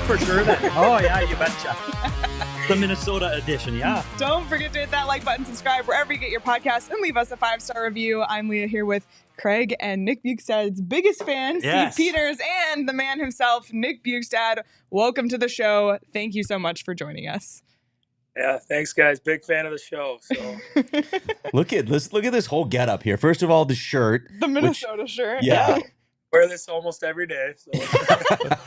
For sure that. Oh yeah, you betcha. The Minnesota edition, yeah. Don't forget to hit that like button, subscribe wherever you get your podcasts, and leave us a 5-star review. I'm Leah here with Craig and Nick Bjugstad's biggest fan, Yes. Steve Peters, and the man himself, Nick Bjugstad. Welcome to the show. Thank you so much for joining us. Yeah, thanks guys. Big fan of the show. So Look at this whole getup here. First of all, the shirt. The Minnesota shirt. Yeah. wear this almost every day. So.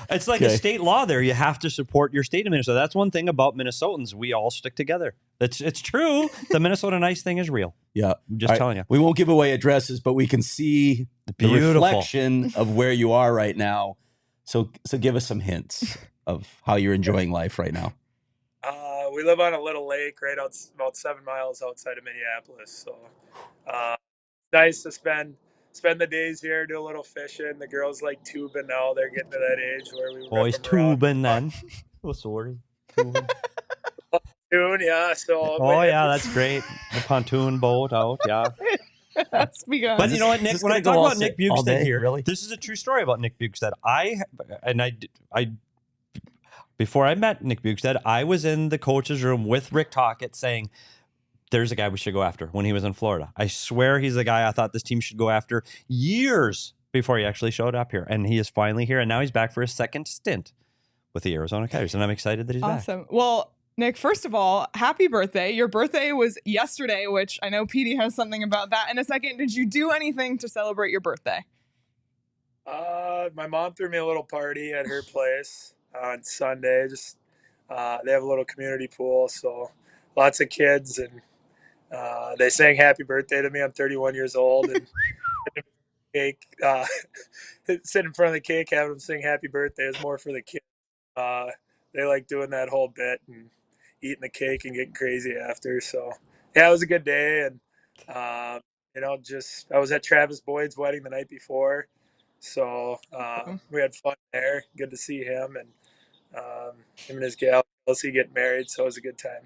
It's like a state law there. You have to support your state of Minnesota. That's one thing about Minnesotans. We all stick together. It's true. The Minnesota nice thing is real. Yeah. I'm just telling you. We won't give away addresses, but we can see the reflection of where you are right now. So give us some hints of how you're enjoying life right now. We live on a little lake right out about 7 miles outside of Minneapolis. So nice to spend the days here, do a little fishing. The girls like tubing now. They're getting to that age where we always tubing then. Oh, sorry. Tubing. Pontoon, yeah. So that's great. The pontoon boat out, yeah. That's begun. But you know what, Nick? When I talk about Nick Bjugstad here, really? this is a true story about Nick Bjugstad. I before I met Nick Bjugstad, I was in the coach's room with Rick Tocchet saying, there's a guy we should go after when he was in Florida. I swear he's the guy I thought this team should go after years before he actually showed up here. And he is finally here. And now he's back for his second stint with the Arizona Coyotes. And I'm excited that he's back. Awesome. Well, Nick, first of all, happy birthday. Your birthday was yesterday, which I know Petey has something about that in a second. Did you do anything to celebrate your birthday? My mom threw me a little party at her place on Sunday. Just they have a little community pool, so lots of kids, and they sang happy birthday to me. I'm 31 years old, and cake, sit in front of the cake, having them sing happy birthday is more for the kids. They like doing that whole bit and eating the cake and getting crazy after. So yeah, it was a good day. And, I was at Travis Boyd's wedding the night before. So we had fun there. Good to see him, and him and his gal, ALLCITY, get married. So it was a good time.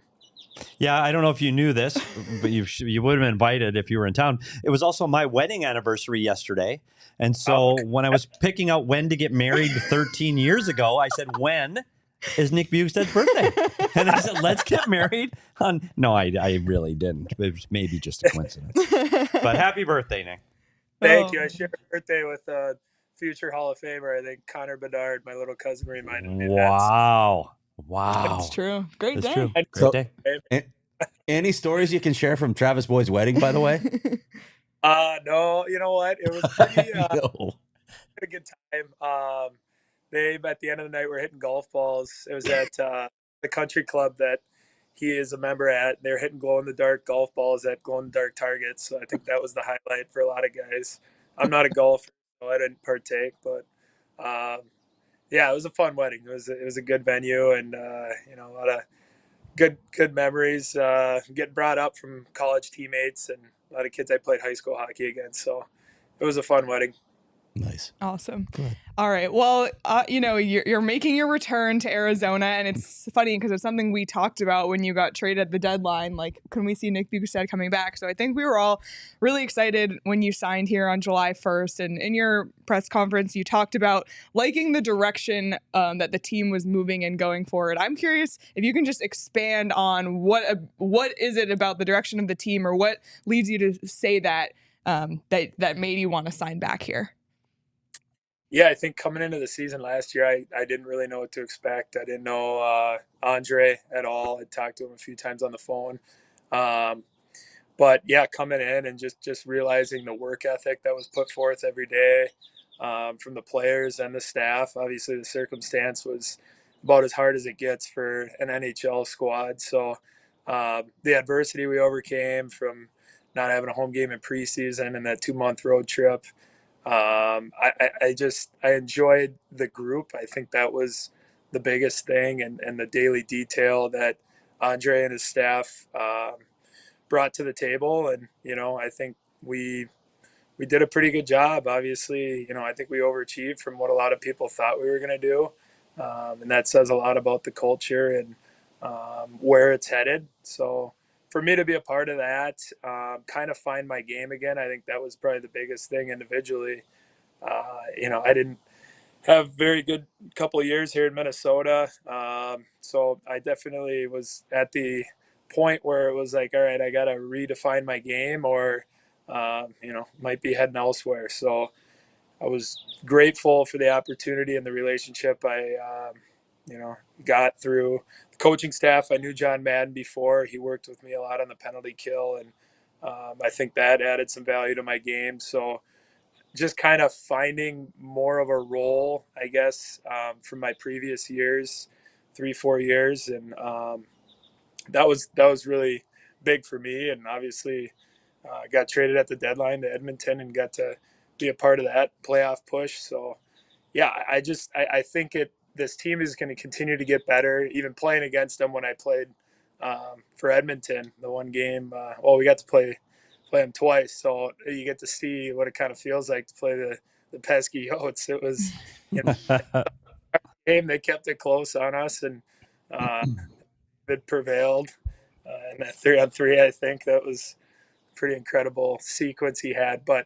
Yeah, I don't know if you knew this, but you would have been invited if you were in town. It was also my wedding anniversary yesterday. And so when I was picking out when to get married 13 years ago, I said, when is Nick Bjugstad's birthday? And I said, let's get married on... No, I really didn't. It was maybe just a coincidence. But happy birthday, Nick. Thank you. I shared a birthday with future Hall of Famer, I think, Connor Bedard. My little cousin reminded me of that. Wow. That's true. Great That's day. True. Great day. Any stories you can share from Travis Boyd's wedding, by the way? No, you know what? It was pretty No. a good time. They, at the end of the night, were hitting golf balls. It was at the country club that he is a member at. They were hitting glow-in-the-dark golf balls at glow-in-the-dark targets. So I think that was the highlight for a lot of guys. I'm not a golfer, so I didn't partake. But, yeah, it was a fun wedding. It was a good venue, and, a lot of good memories. Getting brought up from college teammates and a lot of kids I played high school hockey against. So it was a fun wedding. Nice. Awesome. Good. All right. Well, you're making your return to Arizona, and it's funny because it's something we talked about when you got traded at the deadline. Like, can we see Nick Bjugstad coming back? So I think we were all really excited when you signed here on July 1st. And in your press conference, you talked about liking the direction that the team was moving and going forward. I'm curious if you can just expand on what is it about the direction of the team, or what leads you to say that that made you want to sign back here. Yeah, I think coming into the season last year, I didn't really know what to expect. I didn't know André at all. I talked to him a few times on the phone. But yeah, coming in and just realizing the work ethic that was put forth every day from the players and the staff. Obviously, the circumstance was about as hard as it gets for an NHL squad. So the adversity we overcame from not having a home game in preseason and that 2-month road trip, I enjoyed the group. I think that was the biggest thing, and the daily detail that André and his staff brought to the table. And, I think we did a pretty good job. Obviously, I think we overachieved from what a lot of people thought we were going to do. And that says a lot about the culture and where it's headed. So for me to be a part of that, kind of find my game again, I think that was probably the biggest thing individually. I didn't have very good couple of years here in Minnesota. So I definitely was at the point where it was like, all right, I got to redefine my game, or, might be heading elsewhere. So I was grateful for the opportunity and the relationship I got through the coaching staff. I knew John Madden before. He worked with me a lot on the penalty kill, and I think that added some value to my game. So just kind of finding more of a role, I guess, from my previous years, 3-4 years. And that was really big for me. And obviously got traded at the deadline to Edmonton and got to be a part of that playoff push. So yeah, I think this team is going to continue to get better. Even playing against them when I played for Edmonton, the one game, we got to play them twice, so you get to see what it kind of feels like to play the pesky Yotes. It was game. They kept it close on us, and it prevailed. And that 3-on-3, I think that was a pretty incredible sequence he had. But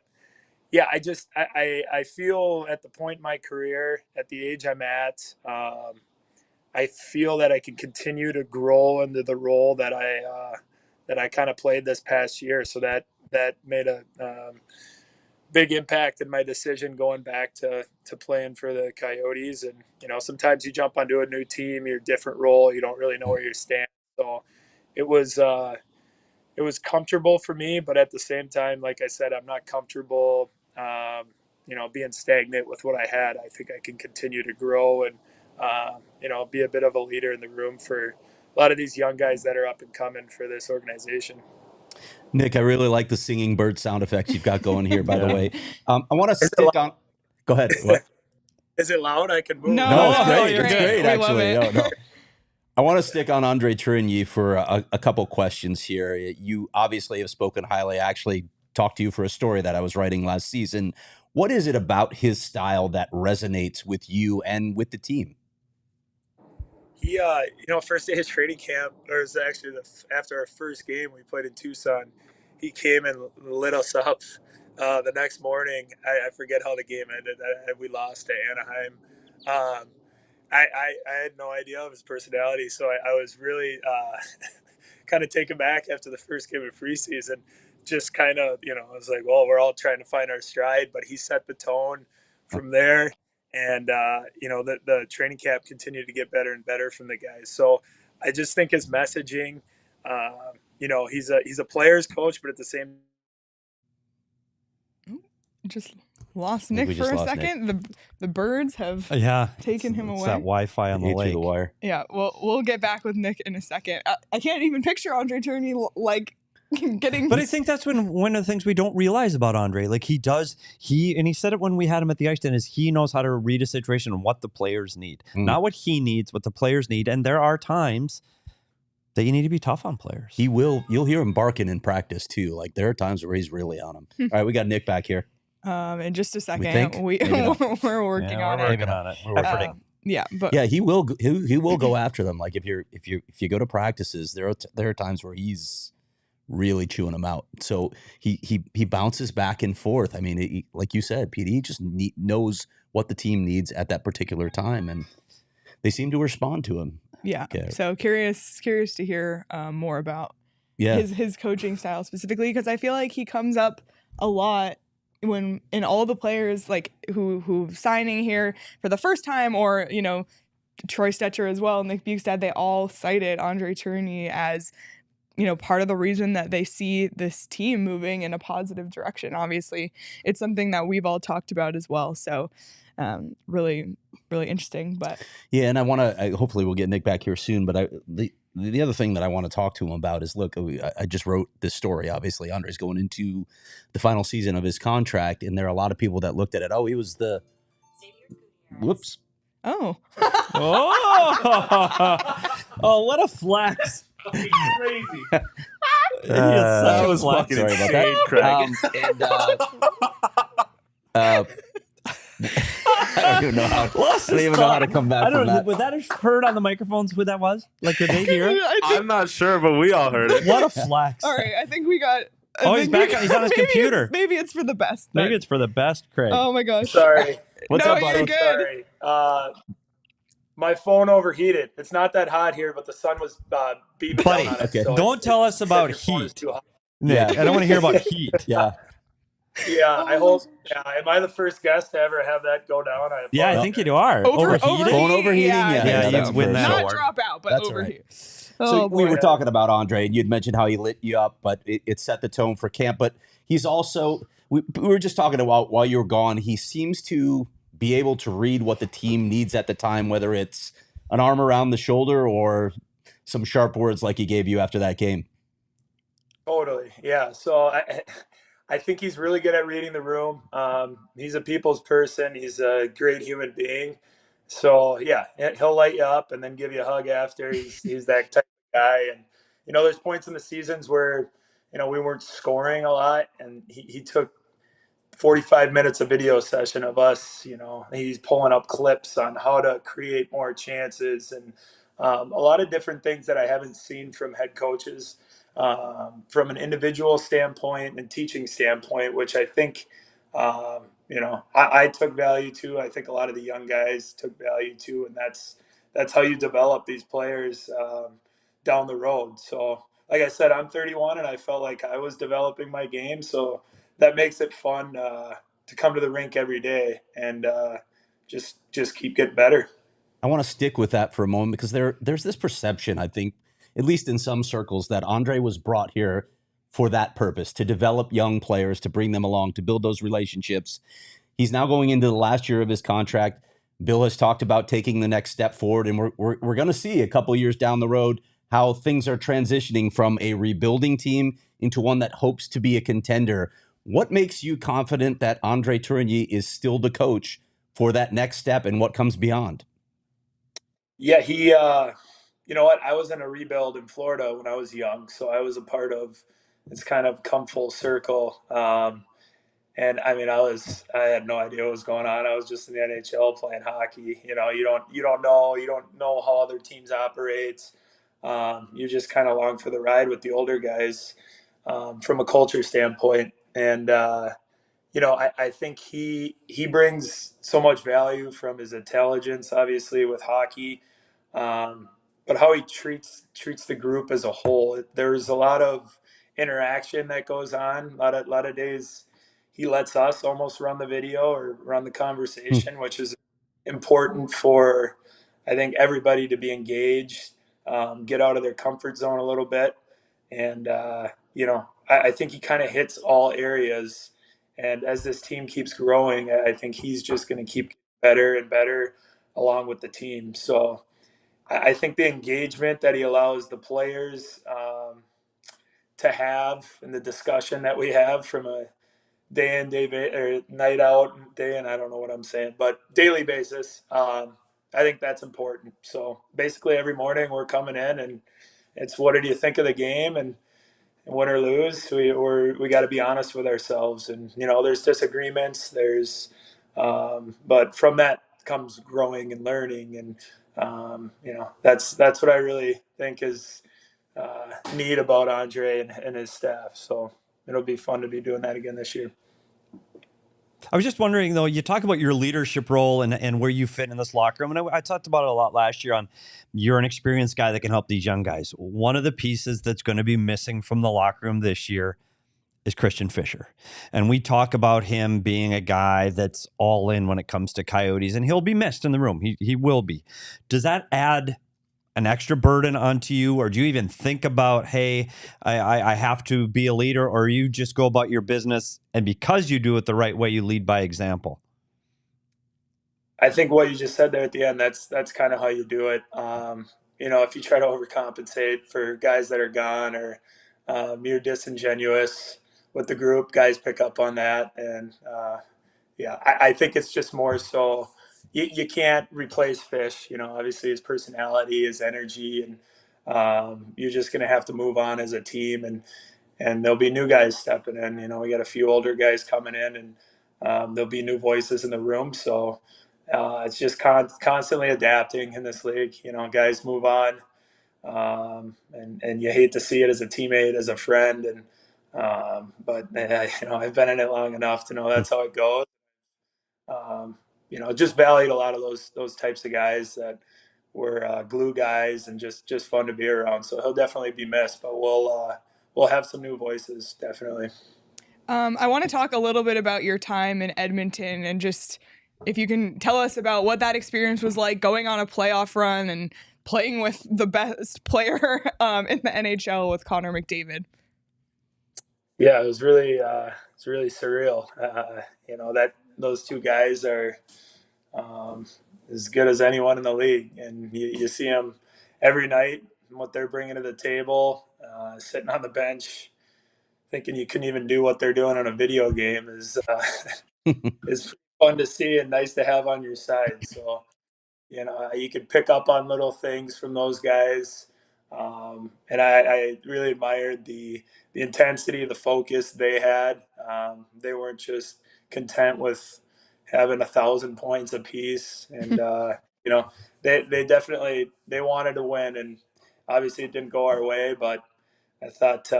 yeah, I feel at the point in my career, at the age I'm at, I feel that I can continue to grow into the role that I kind of played this past year. So that made a big impact in my decision going back to playing for the Coyotes. And, sometimes you jump onto a new team, you're a different role, you don't really know where you stand. So it was comfortable for me, but at the same time, like I said, I'm not comfortable, being stagnant with what I had. I think I can continue to grow and, be a bit of a leader in the room for a lot of these young guys that are up and coming for this organization. Nick, I really like the singing bird sound effects you've got going here, by the way. I want to stick on. Go ahead. What? Is it loud? I can move. No, it's great. You're It's good. great, We actually. love it. No. I want to stick on André Tourigny for a couple questions here. You obviously have spoken highly. I actually talked to you for a story that I was writing last season. What is it about his style that resonates with you and with the team? He, first day of training camp, or it was actually after our first game we played in Tucson, he came and lit us up. The next morning, I forget how the game ended. We lost to Anaheim. I had no idea of his personality, so I was really kind of taken back after the first game of preseason. Just kind of, I was like, well, we're all trying to find our stride, but he set the tone from there. And, the training camp continued to get better and better from the guys. So I just think his messaging, he's a player's coach, but at the same Just lost Nick for a second. The birds have taken him away. It's that Wi-Fi on the lake. The wire. Yeah, well, we'll get back with Nick in a second. I can't even picture André Tourigny getting. But I think that's one of the things we don't realize about André. Like he said it when we had him at the ice stand, is he knows how to read a situation and what the players need. Not what he needs, what the players need. And there are times that you need to be tough on players. You'll hear him barking in practice too. Like there are times where he's really on them. All right, we got Nick back here. In just a second, think? Maybe not. we're working on we're it. working on it. We're efforting. Yeah, but Yeah, he will go after them. Like if you go to practices, there are times where he's really chewing them out. So he bounces back and forth. I mean, like you said, Petey, he just knows what the team needs at that particular time, and they seem to respond to him. Yeah. Okay. So curious to hear more about his coaching style specifically, because I feel like he comes up a lot when in all the players like who signing here for the first time, or Troy Stetcher as well, Nick Bjugstad, they all cited André Tourigny as part of the reason that they see this team moving in a positive direction. Obviously, it's something that we've all talked about as well. So really, really interesting. But yeah, and I want to. Hopefully, we'll get Nick back here soon. But the other thing that I want to talk to him about is, look, I just wrote this story. Obviously, Andre's going into the final season of his contract, and there are a lot of people that looked at it. Oh, he was the. Whoops. Oh. Oh, what a flex. Crazy. That was fucking sorry about insane, Craig. I don't even know how to come back I don't from know. that. Was that heard on the microphones who that was? Like, could they hear? I'm not sure, but we all heard it. What a flex. All right, I think we got. He's back. He's on his computer. Maybe it's for the best. Then. Maybe it's for the best, Craig. Oh my gosh. Sorry. What's No, up, buddy? you're good. Sorry. My phone overheated. It's not that hot here, but the sun was beaming Buddy, down on it. okay. So Don't tell us about your phone is heat. too hot. Nick, I don't want to hear about heat. Yeah. Yeah, I hope. Yeah, am I the first guest to ever have that go down? Yeah, I think you are. Overheated? Phone overheating? Yeah, you win that Not award. drop out, but That's overheat. So we boy. were talking about Andre, and you'd mentioned how he lit you up, but it set the tone for camp. But he's also, we were just talking about while you were gone, he seems to be able to read what the team needs at the time, whether it's an arm around the shoulder or some sharp words like he gave you after that game. Totally. Yeah. So I think he's really good at reading the room. He's a people's person. He's a great human being. So yeah, he'll light you up and then give you a hug after. He's that type of guy. And there's points in the seasons where we weren't scoring a lot, and he took 45 minutes of video session of us. He's pulling up clips on how to create more chances and a lot of different things that I haven't seen from head coaches. From an individual standpoint and teaching standpoint, which I think, I took value to. I think a lot of the young guys took value to, and that's how you develop these players down the road. So, like I said, I'm 31, and I felt like I was developing my game. So that makes it fun to come to the rink every day and just keep getting better. I want to stick with that for a moment because there's this perception, I think, at least in some circles, that Andre was brought here for that purpose, to develop young players, to bring them along, to build those relationships. He's now going into the last year of his contract. Bill has talked about taking the next step forward, and we're going to see a couple years down the road how things are transitioning from a rebuilding team into one that hopes to be a contender. What makes you confident that André Tourigny is still the coach for that next step and what comes beyond? Yeah, he you know what? I was in a rebuild in Florida when I was young, so I was a part of. It's kind of come full circle. And I mean, I had no idea what was going on. I was just in the NHL playing hockey. You don't know how other teams operate. You're just kind of along for the ride with the older guys from a culture standpoint. And I think he brings so much value from his intelligence, obviously with hockey. But how he treats the group as a whole. There's a lot of interaction that goes on. A lot of days he lets us almost run the video or run the conversation, which is important for, I think, everybody to be engaged, get out of their comfort zone a little bit. And, I think he kind of hits all areas. And as this team keeps growing, I think he's just going to keep better and better along with the team. So, I think the engagement that he allows the players to have and the discussion that we have from a day in, or night out, day in, I don't know what I'm saying, but daily basis, I think that's important. So basically every morning we're coming in and it's what did you think of the game? And win or lose, we got to be honest with ourselves. And there's disagreements. But from that comes growing and learning. And that's what I really think is neat about Andre and his staff. So it'll be fun to be doing that again this year. I was just wondering, though, you talk about your leadership role and where you fit in this locker room. And I talked about it a lot last year on you're an experienced guy that can help these young guys. One of the pieces that's going to be missing from the locker room this year is Christian Fischer. And we talk about him being a guy that's all in when it comes to Coyotes, and he'll be missed in the room. He will be. Does that add an extra burden onto you, or do you even think about, hey, I have to be a leader, or you just go about your business and because you do it the right way, you lead by example? I think what you just said there at the end, that's kind of how you do it. If you try to overcompensate for guys that are gone, or you're disingenuous with the group, guys pick up on that. And I think it's just more so you can't replace Fish. Obviously his personality, his energy, and you're just going to have to move on as a team. And there'll be new guys stepping in. We got a few older guys coming in, and there'll be new voices in the room. So it's just constantly adapting in this league. Guys move on, and you hate to see it as a teammate, as a friend, but I've been in it long enough to know that's how it goes. Just valued a lot of those types of guys that were glue guys and just fun to be around. So he'll definitely be missed, but we'll have some new voices, definitely. I want to talk a little bit about your time in Edmonton, and just if you can tell us about what that experience was like, going on a playoff run and playing with the best player in the NHL with Connor McDavid. Yeah, it was really surreal. That those two guys are as good as anyone in the league, and you see them every night and what they're bringing to the table, sitting on the bench, thinking you couldn't even do what they're doing on a video game is fun to see and nice to have on your side. So, you could pick up on little things from those guys. And I really admired the intensity, the focus they had. They weren't just content with having 1,000 points apiece. And, they definitely, they wanted to win, and obviously it didn't go our way, but I thought,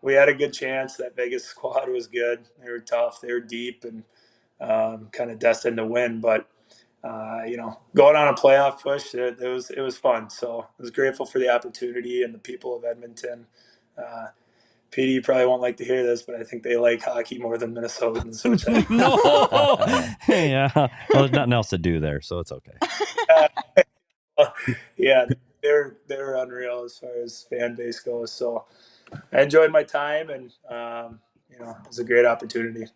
we had a good chance. That Vegas squad was good. They were tough. They were deep and kind of destined to win. But, going on a playoff push, it was fun. So I was grateful for the opportunity and the people of Edmonton. Petey, you probably won't like to hear this, but I think they like hockey more than Minnesotans. Which No. Yeah. Well, there's nothing else to do there, so it's okay. Yeah, they're unreal as far as fan base goes. So I enjoyed my time, and it was a great opportunity.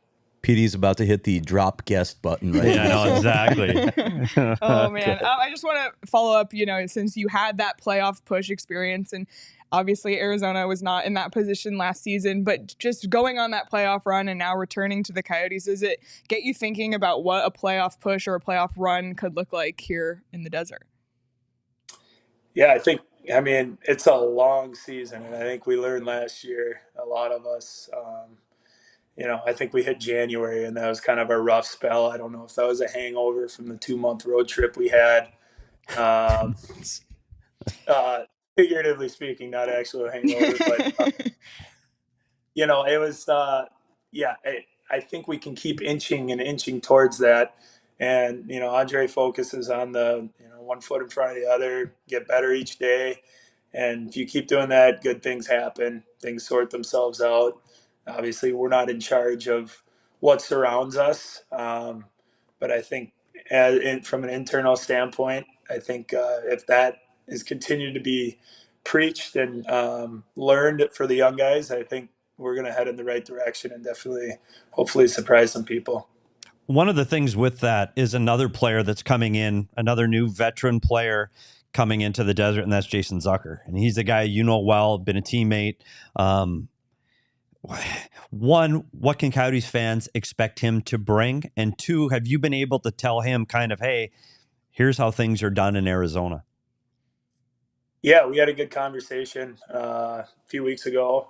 Petey's about to hit the drop guest button right Yeah, now. no, exactly. Oh, man. I just want to follow up, since you had that playoff push experience, and obviously Arizona was not in that position last season, but just going on that playoff run and now returning to the Coyotes, does it get you thinking about what a playoff push or a playoff run could look like here in the desert? Yeah, it's a long season, and I think we learned last year, a lot of us. I think we hit January, and that was kind of a rough spell. I don't know if that was a hangover from the 2-month road trip we had. Figuratively speaking, not actually a hangover, but it was. I think we can keep inching towards that, and Andre focuses on the one foot in front of the other, get better each day, and if you keep doing that, good things happen. Things sort themselves out. Obviously, we're not in charge of what surrounds us, but I think from an internal standpoint, I think if that is continued to be preached and learned for the young guys, I think we're going to head in the right direction and definitely, hopefully, surprise some people. One of the things with that is another player that's coming in, another new veteran player coming into the desert, and that's Jason Zucker. And he's a guy well, been a teammate. One, what can Coyotes fans expect him to bring? And two, have you been able to tell him kind of, hey, here's how things are done in Arizona? Yeah, we had a good conversation a few weeks ago.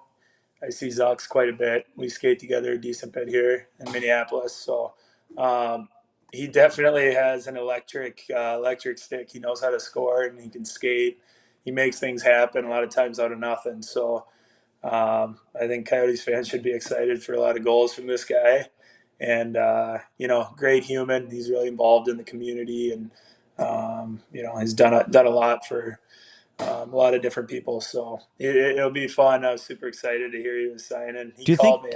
I see Zucks quite a bit. We skate together a decent bit here in Minneapolis. So he definitely has an electric stick. He knows how to score and he can skate. He makes things happen a lot of times out of nothing. So I think Coyotes fans should be excited for a lot of goals from this guy. And, great human. He's really involved in the community and, he's done a lot for a lot of different people. So it'll be fun. I was super excited to hear he was signing. He called me.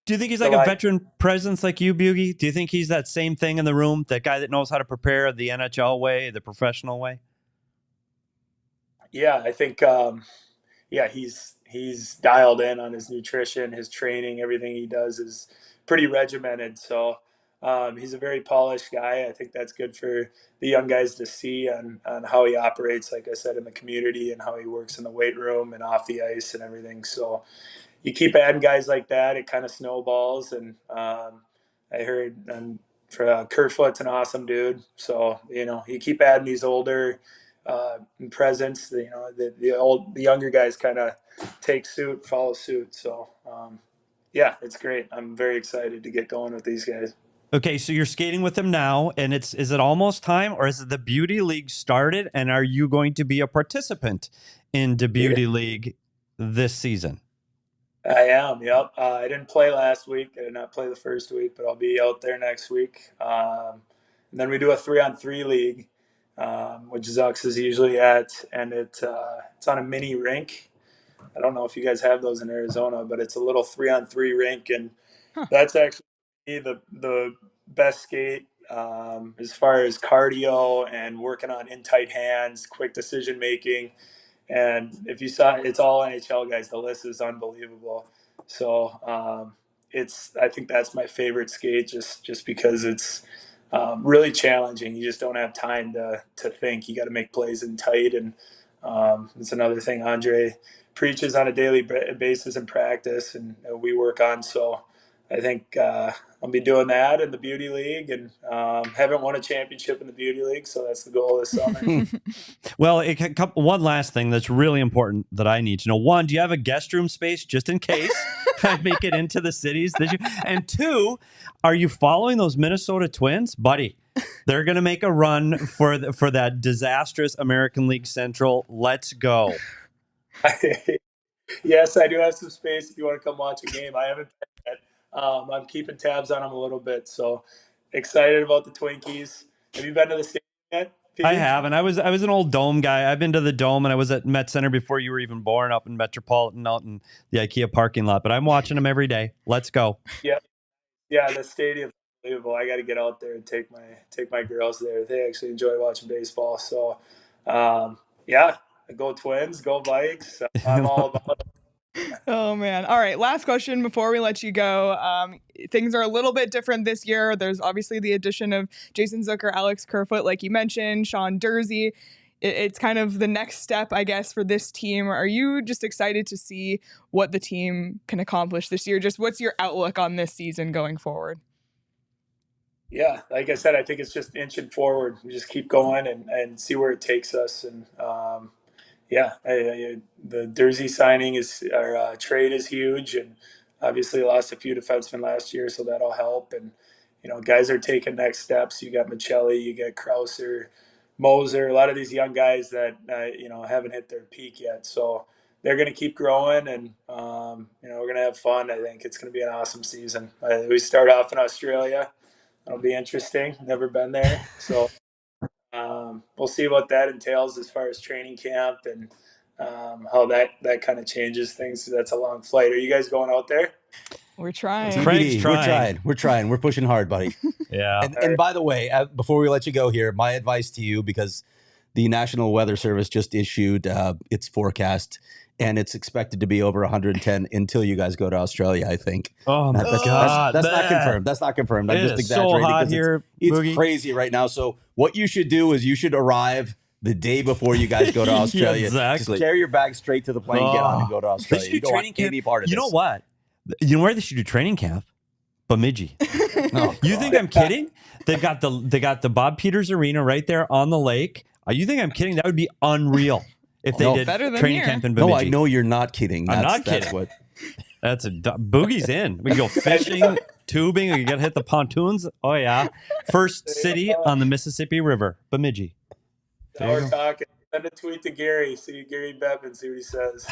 Do you think he's like a veteran presence like you, Bjugie? Do you think he's that same thing in the room, that guy that knows how to prepare the NHL way, the professional way? Yeah, I think, he's dialed in on his nutrition, his training, everything he does is pretty regimented. So he's a very polished guy. I think that's good for the young guys to see on how he operates, like I said, in the community and how he works in the weight room and off the ice and everything. So you keep adding guys like that, it kind of snowballs. And I heard Kerfoot's an awesome dude. So, you keep adding these older presence, the younger guys kind of follow suit. So, it's great. I'm very excited to get going with these guys. Okay, so you're skating with him now, and is it almost time, or is it the Beauty League started, and are you going to be a participant in the Beauty League this season? I am, yep. I didn't play last week. I did not play the first week, but I'll be out there next week. And then we do a 3-on-3 league, which Zucks is usually at, and it's on a mini rink. I don't know if you guys have those in Arizona, but it's a little 3-on-3 rink, and that's actually the best skate as far as cardio and working on in tight hands, quick decision making. And if you saw, it's all NHL guys. The list is unbelievable. So I think that's my favorite skate, just because it's really challenging. You just don't have time to think. You got to make plays in tight, and it's another thing André preaches on a daily basis in practice, and we work on. So I think I'll be doing that in the Beauty League, and haven't won a championship in the Beauty League, so that's the goal this summer. Well, one last thing that's really important that I need to know. One, do you have a guest room space just in case I make it into the cities this year? And two, are you following those Minnesota Twins? Buddy, they're going to make a run for that disastrous American League Central. Let's go. Yes, I do have some space if you want to come watch a game. I haven't been yet. I'm keeping tabs on them a little bit, so excited about the Twinkies. Have you been to the stadium yet, Petey? I have, and I was an old Dome guy. I've been to the Dome, and I was at Met Center before you were even born, up in Metropolitan, out in the IKEA parking lot. But I'm watching them every day. Let's go. Yeah, the stadium's unbelievable. I got to get out there and take my girls there. They actually enjoy watching baseball. So, go Twins, go Vikes. I'm all about it. Oh, man. All right. Last question before we let you go. Things are a little bit different this year. There's obviously the addition of Jason Zucker, Alex Kerfoot, like you mentioned, Sean Durzi. It's kind of the next step, I guess, for this team. Are you just excited to see what the team can accomplish this year? Just what's your outlook on this season going forward? Yeah, like I said, I think it's just inching forward. We just keep going and see where it takes us. And the Durzi signing our trade is huge, and obviously lost a few defensemen last year, so that'll help. And guys are taking next steps. You got Michelli, you got Krauser, Moser, a lot of these young guys that haven't hit their peak yet. So they're going to keep growing, and we're going to have fun. I think it's going to be an awesome season. We start off in Australia. It'll be interesting. Never been there, so. We'll see what that entails as far as training camp and how that kind of changes things. That's a long flight. Are you guys going out there? We're trying. We're trying. We're pushing hard, buddy. Yeah. And by the way, before we let you go here, my advice to you, because the National Weather Service just issued its forecast, and it's expected to be over 110 until you guys go to Australia, I think. Oh, my God. That's not confirmed. That's not confirmed. I'm just exaggerating. So hot here, it's crazy right now. So what you should do is you should arrive the day before you guys go to Australia. Exactly. Just carry your bag straight to the plane, get on, and go to Australia. You don't want any part of this. You know what? You know where they should do training camp? Bemidji. You think I'm kidding? They got the Bob Peters Arena right there on the lake. You think I'm kidding? That would be unreal if they did training camp in Bemidji. No, I know you're not kidding. I'm not kidding. That's what Boogie's in. We can go fishing, tubing. We can hit the pontoons. Oh yeah, first city on the Mississippi River, Bemidji. Now we're talking. Send a tweet to Gary. See Gary Bettman. See what he says.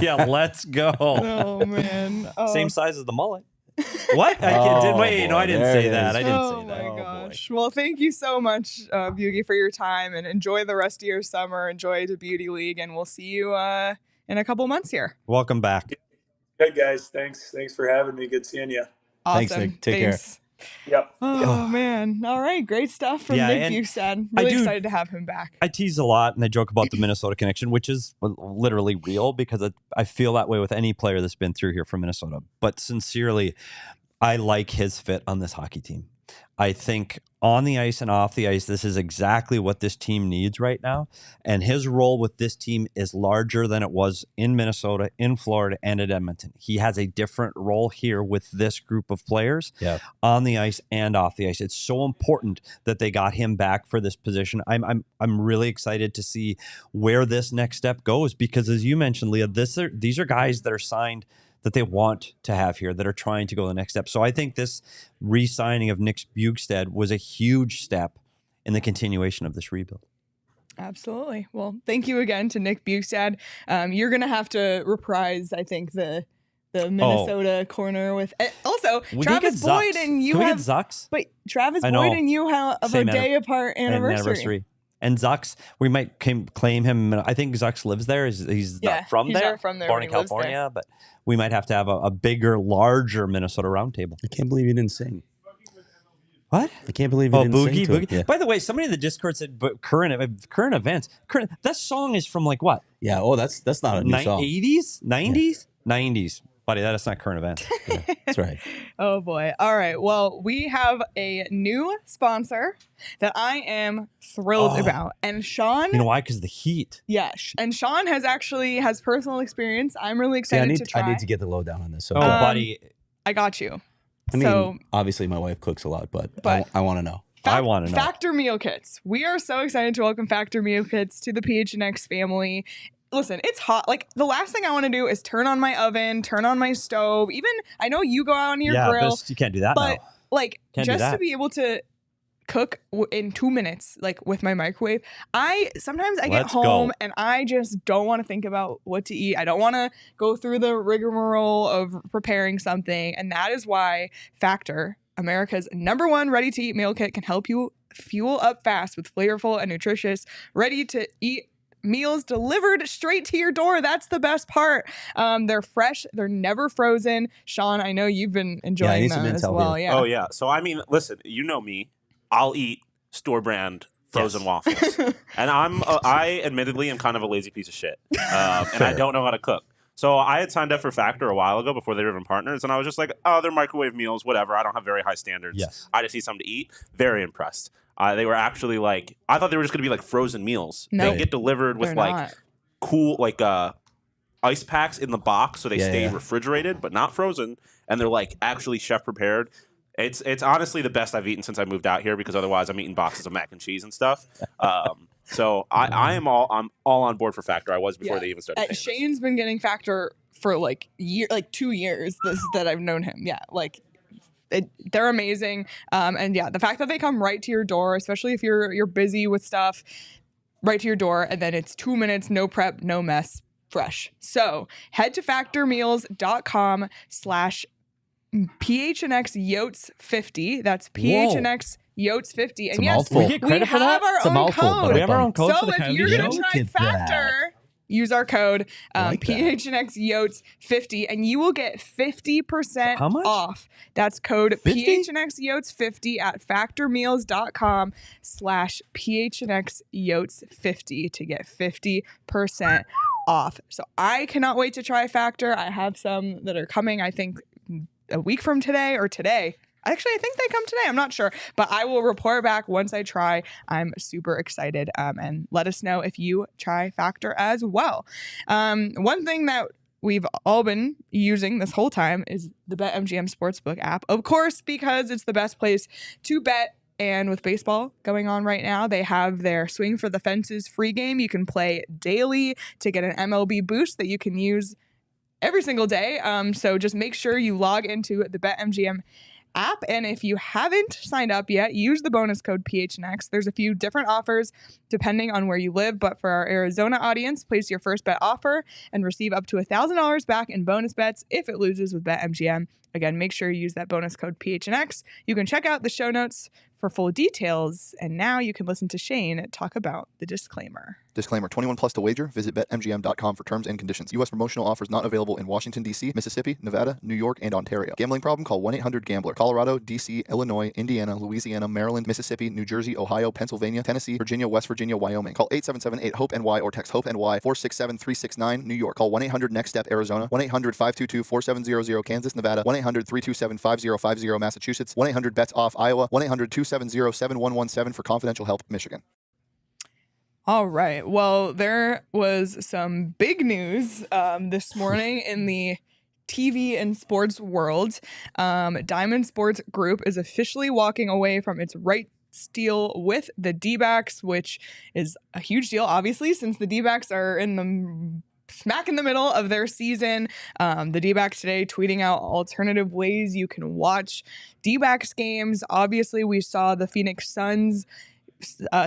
Yeah, let's go. Oh man. Oh. Same size as the mullet. What? I didn't say that. I didn't Oh say that. my gosh. Well, thank you so much, Bjugie, for your time, and enjoy the rest of your summer. Enjoy the Beauty League, and we'll see you in a couple months here. Welcome back. Good guys. Thanks for having me. Good seeing you. Awesome. Thanks, Nick. Take care. Yep. Oh man. All right. Great stuff from Nick Bjugstad. Really excited to have him back. I tease a lot and I joke about the Minnesota connection, which is literally real because I feel that way with any player that's been through here from Minnesota. But sincerely, I like his fit on this hockey team. I think on the ice and off the ice, this is exactly what this team needs right now. And his role with this team is larger than it was in Minnesota, in Florida, and at Edmonton. He has a different role here with this group of players on the ice and off the ice. It's so important that they got him back for this position. I'm really excited to see where this next step goes because, as you mentioned, Leah, these are guys that are signed that they want to have here, that are trying to go the next step. So I think this re-signing of Nick Bjugstad was a huge step in the continuation of this rebuild. Absolutely. Well, thank you again to Nick Bjugstad. You're going to have to reprise, I think, the Minnesota corner with also Travis Boyd and you have Zucks. But Travis Boyd and you have a day apart anniversary. And Zucks, we might claim him. I think Zucks lives there. He's not from there, born in California, but we might have to have a bigger, larger Minnesota roundtable. I can't believe you didn't sing. What? I can't believe you didn't sing to Boogie. it. Yeah. By the way, somebody in the Discord said current events. That song is from like what? Yeah. Oh, that's not a new song. 80s? 90s? Yeah. 90s. Buddy, that is not current events. Yeah, that's right. Oh, boy. All right. Well, we have a new sponsor that I am thrilled about. And Sean... You know why? Because the heat. Yeah. And Sean has personal experience. I'm really excited to try. I need to get the lowdown on this. So buddy. I got you. I mean, obviously my wife cooks a lot, but I want to know. I want to know. Factor Meal Kits. We are so excited to welcome Factor Meal Kits to the PHNX family. Listen, it's hot. Like, the last thing I want to do is turn on my oven, turn on my stove. Even, I know you go out on your grill. But you can't do that now. Like, just to be able to cook in 2 minutes, like, with my microwave, sometimes I get home and I just don't want to think about what to eat. I don't want to go through the rigmarole of preparing something. And that is why Factor, America's #1 ready-to-eat meal kit, can help you fuel up fast with flavorful and nutritious, ready-to-eat meals delivered straight to your door. That's the best part. They're fresh. They're never frozen. Sean, I know you've been enjoying them as well. Yeah. Oh, yeah. So, I mean, listen, you know me. I'll eat store brand frozen waffles. And I admittedly am kind of a lazy piece of shit. And I don't know how to cook. So I had signed up for Factor a while ago before they were even partners. And I was just like, oh, they're microwave meals, whatever. I don't have very high standards. Yes. I just need something to eat. Very impressed. They were actually like, I thought they were just going to be like frozen meals. No, they get delivered with cool, ice packs in the box. So they stay refrigerated, but not frozen. And they're like actually chef prepared. It's honestly the best I've eaten since I moved out here because otherwise I'm eating boxes of mac and cheese and stuff. So I'm all on board for Factor. I was before they even started. Shane's been getting Factor for 2 years that I've known him. Yeah, they're amazing. And the fact that they come right to your door, especially if you're busy with stuff, right to your door, and then it's 2 minutes, no prep, no mess, fresh. So head to factormeals.com/PHNX Yotes 50. That's PHNX Yotes 50. And yes, we get credit for that. Our own code. We have our own code. So if you're going to try Factor, use our code PHNX Yotes 50, and you will get 50% off. That's code PHNX Yotes 50 at factormeals.com/PHNX Yotes 50 to get 50% off. So I cannot wait to try Factor. I have some that are coming, I think, a week from today or today. Actually, I think they come today. I'm not sure, but I will report back once I try. I'm super excited, and let us know if you try Factor as well. One thing that we've all been using this whole time is the BetMGM Sportsbook app, of course, because it's the best place to bet. And with baseball going on right now, they have their Swing for the Fences free game. You can play daily to get an MLB boost that you can use every single day. So just make sure you log into the BetMGM app. And if you haven't signed up yet, use the bonus code PHNX. There's a few different offers depending on where you live. But for our Arizona audience, place your first bet offer and receive up to $1,000 back in bonus bets if it loses with BetMGM. Again, make sure you use that bonus code PHNX. You can check out the show notes for full details. And now you can listen to Shane talk about the disclaimer. Disclaimer, 21 plus to wager. Visit BetMGM.com for terms and conditions. U.S. promotional offers not available in Washington, D.C., Mississippi, Nevada, New York, and Ontario. Gambling problem? Call 1-800-GAMBLER. Colorado, D.C., Illinois, Indiana, Louisiana, Maryland, Mississippi, New Jersey, Ohio, Pennsylvania, Tennessee, Virginia, West Virginia, Wyoming. Call 877-8-HOPE-NY or text HOPE-NY 467-369, New York. Call 1-800-NEXT-STEP, Arizona. 1-800-522-4700, Kansas, Nevada. 1-800-327-5050, Massachusetts. 1-800-BETS-OFF, Iowa. 1-800-270-7117 for confidential help, Michigan. All right. Well, there was some big news this morning in the TV and sports world. Diamond Sports Group is officially walking away from its rights deal with the D-backs, which is a huge deal, obviously, since the D-backs are in the smack in the middle of their season. The D-backs today tweeting out alternative ways you can watch D-backs games. Obviously, we saw the Phoenix Suns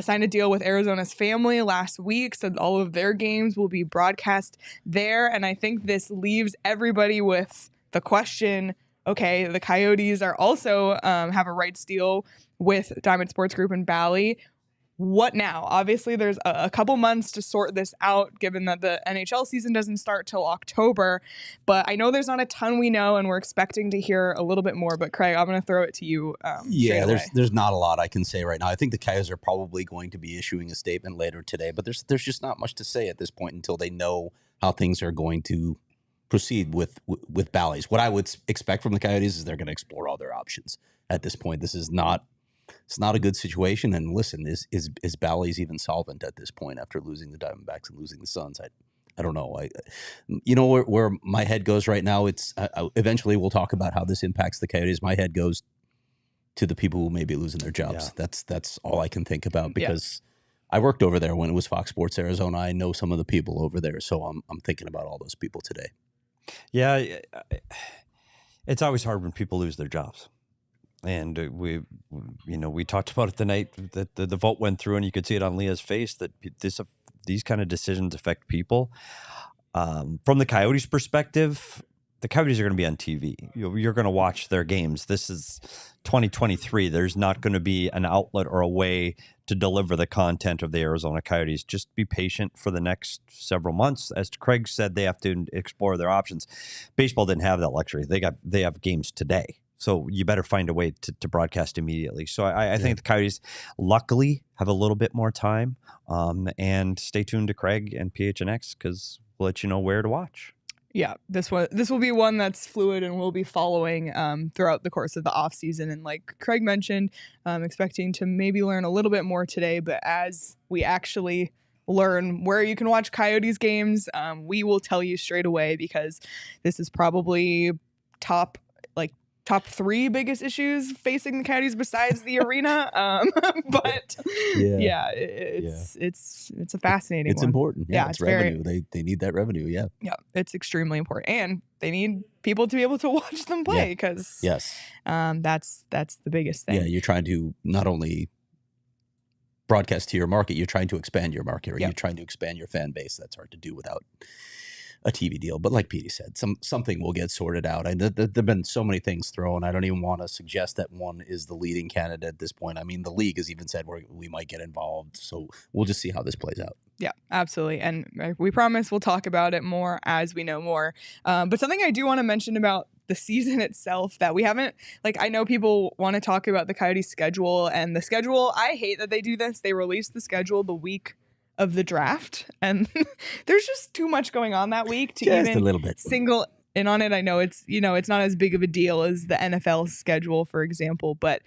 signed a deal with Arizona's family last week, so all of their games will be broadcast there. And I think this leaves everybody with the question, okay, the Coyotes are also have a rights deal with Diamond Sports Group and Bally. What now? Obviously, there's a couple months to sort this out, given that the NHL season doesn't start till October. But I know there's not a ton we know, and we're expecting to hear a little bit more. But Craig, I'm going to throw it to you. Yeah, there's not a lot I can say right now. I think the Coyotes are probably going to be issuing a statement later today, but there's just not much to say at this point until they know how things are going to proceed with Bally's. What I would expect from the Coyotes is they're going to explore all their options at this point. This is not. It's not a good situation. And listen, is Bally's even solvent at this point after losing the Diamondbacks and losing the Suns? I don't know. You know where my head goes right now. It's eventually we'll talk about how this impacts the Coyotes. My head goes to the people who may be losing their jobs. Yeah. That's all I can think about because I worked over there when it was Fox Sports Arizona. I know some of the people over there, so I'm thinking about all those people today. Yeah, it's always hard when people lose their jobs. And we talked about it the night that the vote went through, and you could see it on Leah's face that these kind of decisions affect people. From the Coyotes' perspective, the Coyotes are going to be on TV. You're going to watch their games. This is 2023. There's not going to be an outlet or a way to deliver the content of the Arizona Coyotes. Just be patient for the next several months. As Craig said, they have to explore their options. Baseball didn't have that luxury. They have games today. So you better find a way to broadcast immediately. So I think the Coyotes luckily have a little bit more time. And stay tuned to Craig and PHNX because we'll let you know where to watch. Yeah, this will be one that's fluid and we'll be following throughout the course of the off season. And like Craig mentioned, expecting to maybe learn a little bit more today. But as we actually learn where you can watch Coyotes games, we will tell you straight away because this is probably top 3 biggest issues facing the Coyotes besides the arena. But it's a fascinating It's one. Important. Yeah, it's revenue. They need that revenue. Yeah. Yeah, it's extremely important. And they need people to be able to watch them play because that's the biggest thing. Yeah, you're trying to not only broadcast to your market, you're trying to expand your market, or you're trying to expand your fan base. That's hard to do without a TV deal. But like Petey said, something will get sorted out. There've been so many things thrown. I don't even want to suggest that one is the leading candidate at this point. I mean, the league has even said we might get involved. So we'll just see how this plays out. Yeah, absolutely. And we promise we'll talk about it more as we know more. But something I do want to mention about the season itself that we haven't, I know people want to talk about the Coyotes schedule, and the schedule, I hate that they do this. They release the schedule the week of the draft, and there's just too much going on that week to just even a little bit single in on it. I know it's not as big of a deal as the NFL schedule, for example, but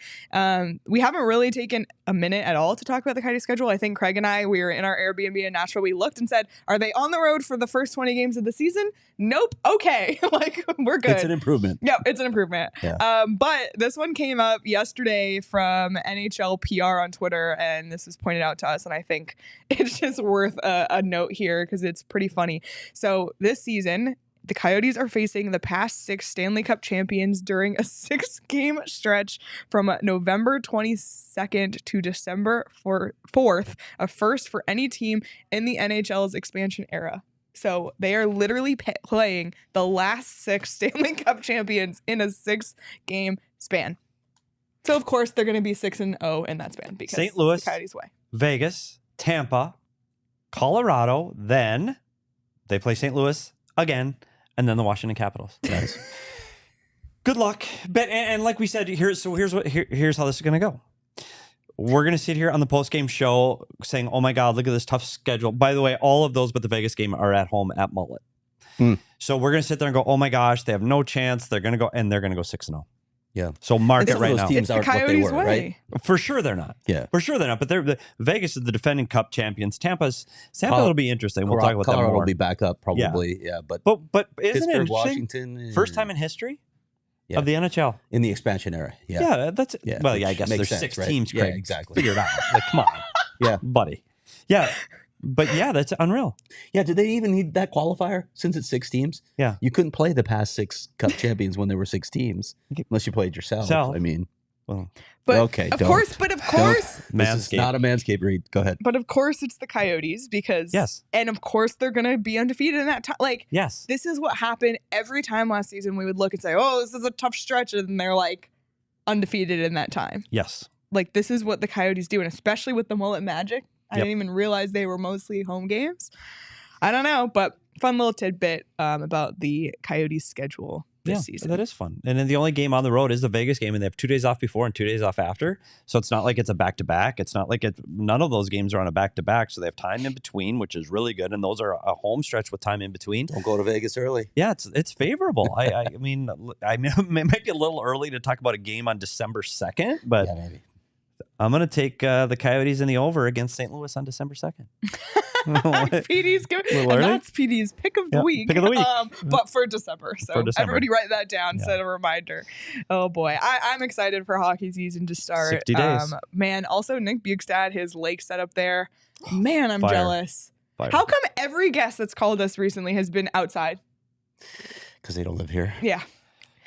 we haven't really taken a minute at all to talk about the Coyotes schedule. I think Craig and I, we were in our Airbnb in Nashville. We looked and said, are they on the road for the first 20 games of the season? Nope. Okay. We're good. It's an improvement. Yep. It's an improvement. Yeah. But this one came up yesterday from NHL PR on Twitter, and this was pointed out to us, and I think it's just worth a note here because it's pretty funny. So this season, The Coyotes are facing the past 6 Stanley Cup champions during a 6-game stretch from November 22nd to December 4th, a first for any team in the NHL's expansion era. So they are literally playing the last 6 Stanley Cup champions in a 6-game span. So, of course, they're going to be 6-0 in that span because St. Louis, it's the Coyotes' way. Vegas, Tampa, Colorado, then they play St. Louis again, and then the Washington Capitals. Nice. Good luck. But and like we said, here's how this is going to go. We're going to sit here on the post-game show saying, oh my God, look at this tough schedule. By the way, all of those but the Vegas game are at home at Mullet. So we're going to sit there and go, oh my gosh, they have no chance. They're going to go 6-0. Yeah. So mark it right those now. teams It's the aren't what they Coyotes' were, way. right? For sure they're not. Yeah. For sure they're not. But Vegas is the defending Cup champions. Tampa will be interesting. We'll talk about Colorado that more. will be back up probably. Yeah. But But isn't it Pittsburgh, interesting? Washington, First time in history of the NHL. in the expansion era. Yeah. Yeah, that's Yeah, well. which Yeah, I guess makes there's sense, 6 right? teams. Yeah, Craig. exactly. Figure it out. Like, come on. Yeah. buddy. Yeah, but yeah, that's unreal. Yeah. Did they even need that qualifier since it's 6 teams? Yeah. You couldn't play the past 6 Cup champions when there were 6 teams unless you played yourself. I mean, Well, But okay, of don't. course, this is Manscaped. not a Manscaped read. Go ahead. but of course it's the Coyotes because Yes. and of course they're gonna be undefeated in that time. Like yes. this is what happened every time last season. We would look and say, "Oh, this is a tough stretch," and then they're like undefeated in that time. Yes. Like this is what the Coyotes do, and especially with the Mullet Magic. I Yep. didn't even realize they were mostly home games. I don't know, but fun little tidbit about the Coyotes schedule this season. That is fun. And then the only game on the road is the Vegas game, and they have 2 days off before and 2 days off after. So it's not like it's a back-to-back. It's not like none of those games are on a back-to-back. So they have time in between, which is really good. And those are a home stretch with time in between. Don't go to Vegas early. Yeah, it's favorable. I mean, it might be a little early to talk about a game on December 2nd, but Yeah, maybe. I'm going to take the Coyotes in the over against St. Louis on December 2nd. PD's good. Little And early? that's PD's pick of the Yeah, week. pick of the week. But for December. So For December. everybody write that down, Yeah. set a reminder. Oh boy. I'm excited for hockey season to start. 60 days. Man, also Nick Bjugstad, his lake setup there. Man, I'm Fire. jealous. Fire. How come every guest that's called us recently has been outside? Because they don't live here. Yeah.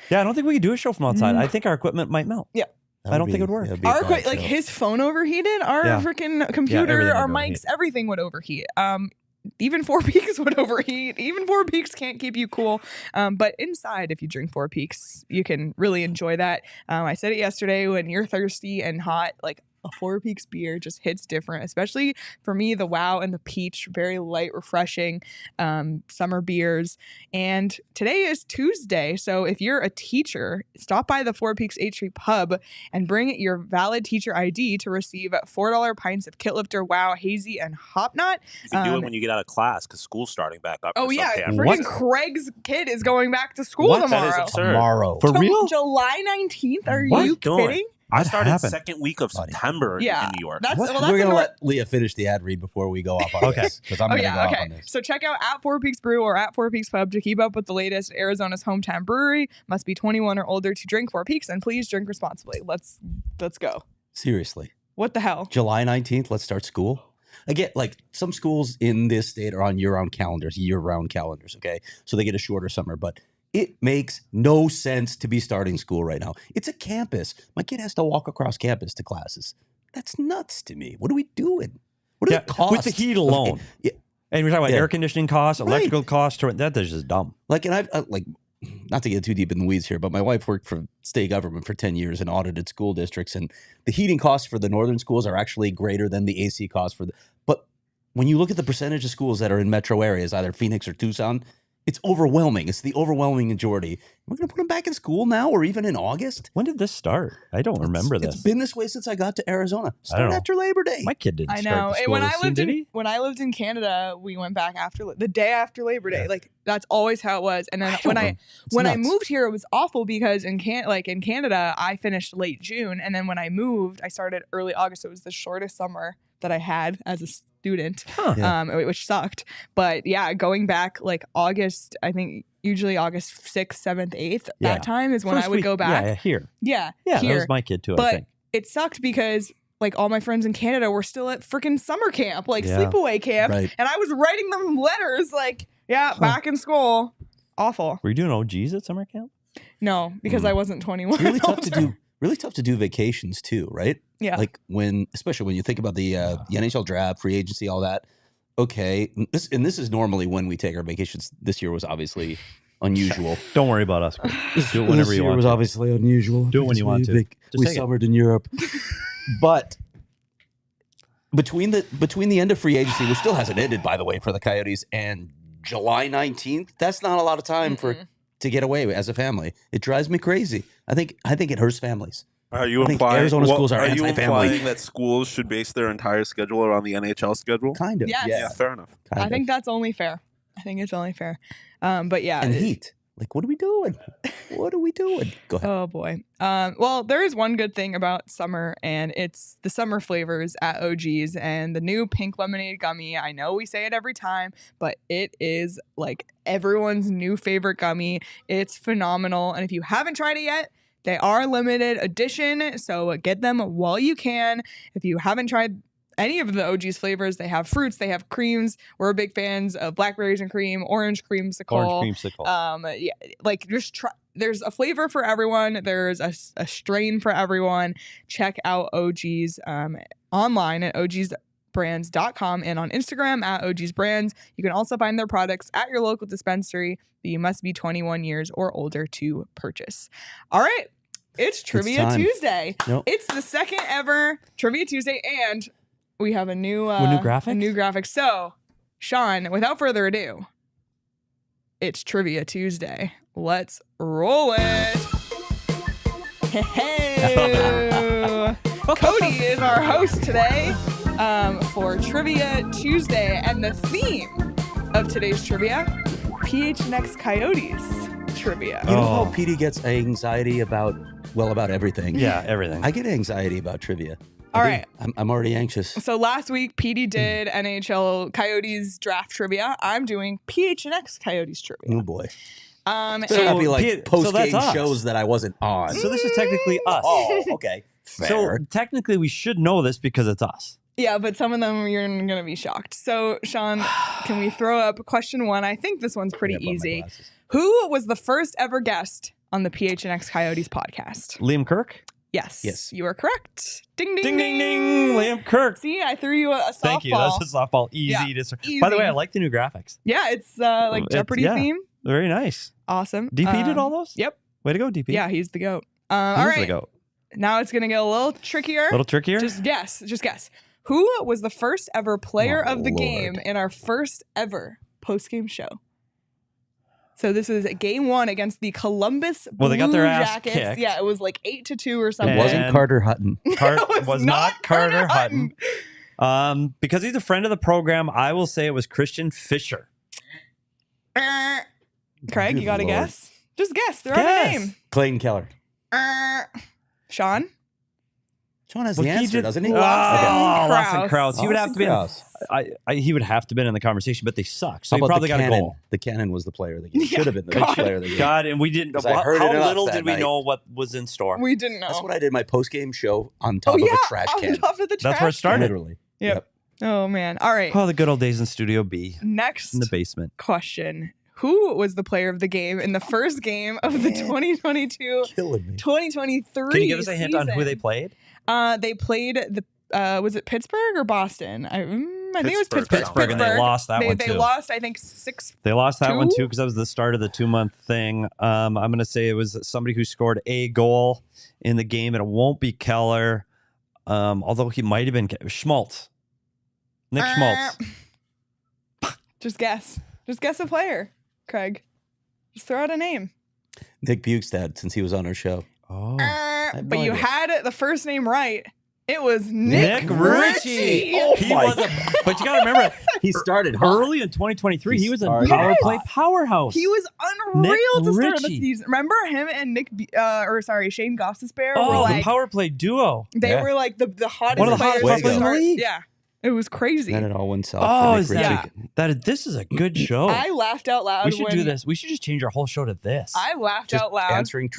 Yeah, I don't think we could do a show from outside. I think our equipment might melt. I don't think it would work. that'd be a Our bad like show. his phone overheated, our Yeah. freaking computer, everything our would mics, overheat. everything would overheat. Even Four Peaks would overheat. Even Four Peaks can't keep you cool. But inside, if you drink Four Peaks, you can really enjoy that. I said it yesterday, when you're thirsty and hot, like a Four Peaks beer just hits different, especially for me, the Wow and the Peach, very light, refreshing summer beers. And today is Tuesday, so if you're a teacher, stop by the Four Peaks H3 Pub and bring your valid teacher ID to receive $4 pints of Kitlifter, Wow, Hazy, and Hop Knot. You can do it when you get out of class because school's starting back up. Oh for yeah, some What? freaking Craig's kid is going back to school What? tomorrow. That is absurd. Tomorrow. For real? July 19th? Are What? you Doing? kidding? I What started happened? second week of September Yeah, in New York. That's, What? well, that's We're a going to nor- let Leah finish the ad read before we go off on Okay. this. Because I'm Oh going to go yeah, off okay. on this. So check out at Four Peaks Brew or at Four Peaks Pub to keep up with the latest. Arizona's hometown brewery. Must be 21 or older to drink Four Peaks, and please drink responsibly. Let's go. Seriously. What the hell? July 19th, let's start school. Again, like some schools in this state are on year-round calendars, okay? So they get a shorter summer, but it makes no sense to be starting school right now. It's a campus. My kid has to walk across campus to classes. That's nuts to me. What are we doing? What are the costs? with the heat alone. Yeah. And we're talking about Yeah. air conditioning costs, Right. electrical costs. That is just dumb. Like, and I've like, not to get too deep in the weeds here, but my wife worked for state government for 10 years and audited school districts. And the heating costs for the northern schools are actually greater than the AC costs for but when you look at the percentage of schools that are in metro areas, either Phoenix or Tucson, it's overwhelming. It's the overwhelming majority. We're going to put them back in school now or even in August? When did this start? I don't remember this. It's been this way since I got to Arizona. I don't Start know. after Labor Day. My kid didn't I start know. the And school when this I soon, lived did in he? when I lived in Canada, we went back after the day after Labor Day. Yeah. Like that's always how it was. And then when I nuts. moved here, it was awful because in Canada, I finished late June, and then when I moved, I started early August. So it was the shortest summer that I had as a student, Huh. which sucked. But yeah, going back like August, I think usually August 6th, 7th, 8th. Yeah. That time is when First I would week- go back. Yeah, here. Yeah, Yeah, here. that was my kid too, I But think. it sucked because like all my friends in Canada were still at freaking summer camp, like Yeah. sleepaway camp. Right. And I was writing them letters like, yeah, back in school. awful. Were you doing OGs at summer camp? No, because I wasn't 21. It's really tough to do vacations too, right? Yeah. Like especially when you think about the NHL draft, free agency, all that. Okay, this is normally when we take our vacations. This year was obviously unusual. Don't worry about us. Chris. Do it whenever you want. This year was obviously unusual. Do it when you want to. We summered in Europe, but between the end of free agency, which still hasn't ended, by the way, for the Coyotes, and July 19th, that's not a lot of time to get away as a family. It drives me crazy. I think it hurts families. Are you implying Arizona schools are anti-family? Implying that schools should base their entire schedule around the NHL schedule? Kind of. Yes. Yeah, fair enough. I think that's only fair. I think it's only fair. But yeah. And heat. Like, what are we doing? What are we doing? Go ahead. Oh, boy. Well, there is one good thing about summer, and it's the summer flavors at OG's and the new pink lemonade gummy. I know we say it every time, but it is like everyone's new favorite gummy. It's phenomenal. And if you haven't tried it yet, they are limited edition, so get them while you can. If you haven't tried any of the OG's flavors, they have fruits, they have creams. We're big fans of blackberries and cream, orange creamsicle. Yeah, like just try. There's a flavor for everyone. There's a strain for everyone. Check out OG's online at ogsbrands.com and on Instagram at ogsbrands. You can also find their products at your local dispensary. You must be 21 years or older to purchase. All right. It's Trivia Tuesday. Nope. It's the second ever Trivia Tuesday, and we have a new graphic. So, Sean, without further ado, it's Trivia Tuesday. Let's roll it. Hey. Cody is our host today for Trivia Tuesday, and the theme of today's trivia, PHNX Coyotes trivia. You know how Petey gets anxiety about everything? Yeah, everything. I get anxiety about trivia. All right. I'm already anxious. So last week, Petey did NHL Coyotes draft trivia. I'm doing PHNX Coyotes trivia. Oh, boy. So it'll be like post-game that's shows that I wasn't on. So this is technically us. Oh, okay. Fair. So technically we should know this because it's us. Yeah, but some of them you're going to be shocked. So, Sean, can we throw up question 1? I think this one's pretty easy. Who was the first ever guest on the PHNX Coyotes podcast? Liam Kirk? Yes. You are correct. Ding, ding, Ding, ding, ding. Liam Kirk. See, I threw you a softball. Thank you. That's a softball. Easy to easy. By the way, I like the new graphics. Yeah, it's like Jeopardy theme. Very nice. Awesome. DP did all those? Yep. Way to go, DP. Yeah, he's the GOAT. All right. The GOAT. Now it's going to get a little trickier. Just guess. Who was the first ever player of the game in our first ever post-game show? So this is game 1 against the Columbus Blue they got their ass Jackets. kicked. Yeah, it was like 8-2 or something. It wasn't Carter Hutton. It was not Carter Hutton. Because he's a friend of the program, I will say it was Christian Fisher. Craig, you got to guess? Just guess. Throw out a name. Clayton Keller. Sean has the answer, doesn't he? Lawson Krause. He would have to be. He would have to been in the conversation, but they suck. So he probably got a goal. The Cannon was the player of the game. Should have been the player of the game. God, and we didn't. How little did we know what was in store? We didn't know. That's what I did my post-game show on top of a trash can. On top of the trash. That's where it started. Literally. Yep. Oh man. All right. Oh, the good old days in Studio B. Next in the basement. Question. Who was the player of the game in the first game of the 2022-2023 Can you give us a hint on who they played? They played was it Pittsburgh or Boston? I think it was Pittsburgh. And they lost that one too. They lost, I think, 6-2. They lost that one too because that was the start of the 2-month thing. I'm going to say it was somebody who scored a goal in the game, and it won't be Keller, although he might have been Schmaltz. Nick Schmaltz. Just guess. Just guess a player, Craig. Just throw out a name. Nick Bjugstad, since he was on our show. Oh. But you had the first name right. It was Nick Ritchie. Oh But you got to remember, he started early in 2023. He was a power play powerhouse. He was unreal to start the season. Remember him and Shane Gostisbehere were like the power play duo. They were like the hottest one of the players hottest players in the league. Yeah. It was crazy. And it all went south. This is a good show. I laughed out loud. We should do this. We should just change our whole show to this. I laughed out loud. Answering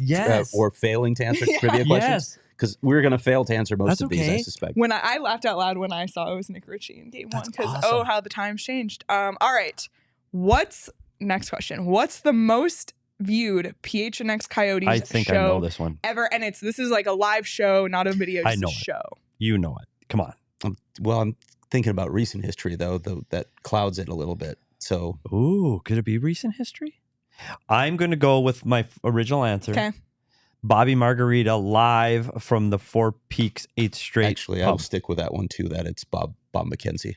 or failing to answer trivia questions. Because we're going to fail to answer most of these, I suspect. When I laughed out loud when I saw it was Nick Ritchie in game 1. Because, how the times changed. All right. What's next question. What's the most viewed PHNX Coyotes I think show I know this one. ever? And this is like a live show, not a video. I know a show. You know it. Come on. I'm thinking about recent history, though that clouds it a little bit. So, Ooh, could it be recent history? I'm going to go with my original answer. Okay. Bobby Margarita live from the Four Peaks 8th Street. actually, I'll stick with that one, too, that it's Bob McKenzie.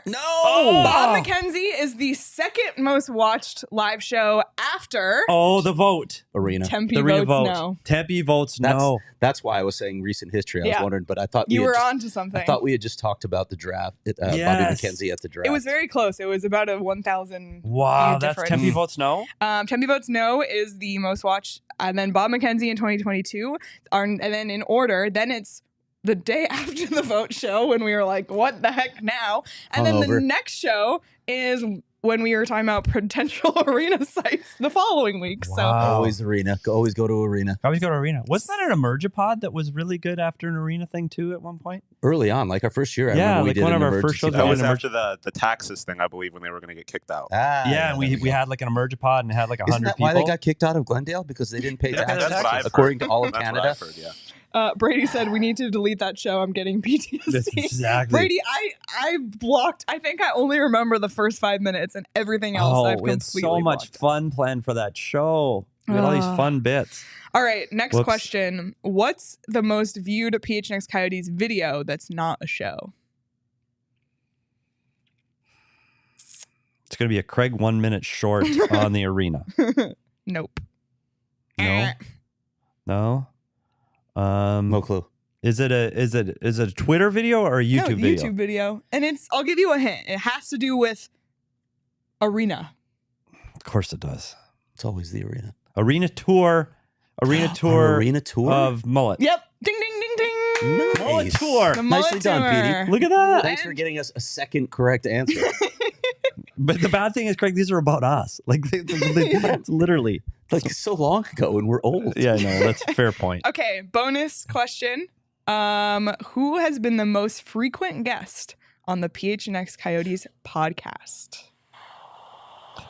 No! Bob McKenzie is the second most watched live show after Oh, the vote. Arena. Tempe The arena votes vote. no. Tempe votes no. That's why I was saying recent history. I was Yeah. wondering, but I thought You we were had on to something. I thought we had just talked about the draft. Bobby Yes. McKenzie at the draft. It was very close. It was about a 1,000. Wow, view that's difference. Tempe votes no? Tempe votes no is the most watched, and then Bob McKenzie in 2022 and then in order. Then it's the day after the vote show when we were like, "What the heck now?" And then the Hungover. next show is when we were talking about potential arena sites the following week. So Wow. Always Arena. Always go to Arena. Always go to arena. Wasn't that an Emergipod that was really good after an arena thing too at one point? Early on, like our first year. I Yeah, remember we like did one an of our first emergency shows we That did was an after the taxes thing, I believe, when they were going to get kicked out. Ah, Yeah, and there we had like an Emergipod and had like 100 Isn't that people. why they got kicked out of Glendale? Because they didn't pay Yeah, taxes, that's what I've according heard. to all of That's Canada. what I've heard, yeah. Brady said we need to delete that show. I'm getting PTSD. That's exactly. Brady, I blocked. I think I only remember the first 5 minutes, and everything else I've we had completely so much blocked. fun planned for that show. We had all these fun bits. All right, next Whoops. question. What's the most viewed PHNX Coyotes video that's not a show? It's going to be a Craig 1 minute short on the arena. Nope. No, no. No clue. Is it a Twitter video or a YouTube no, video? YouTube video. And I'll give you a hint. It has to do with arena. Of course it does. It's always the Arena. Arena tour An arena tour of Mullet. Yep. Ding, ding, ding, ding. Mullet Nice. tour. The Nicely Mullet done, Tour. Petey. Look at that. Thanks for getting us a second correct answer. But the bad thing is, Craig, these are about us. Like, it's literally. Like so long ago, and we're old. Yeah, no, that's a fair point. Okay, bonus question. Who has been the most frequent guest on the PHNX Coyotes podcast?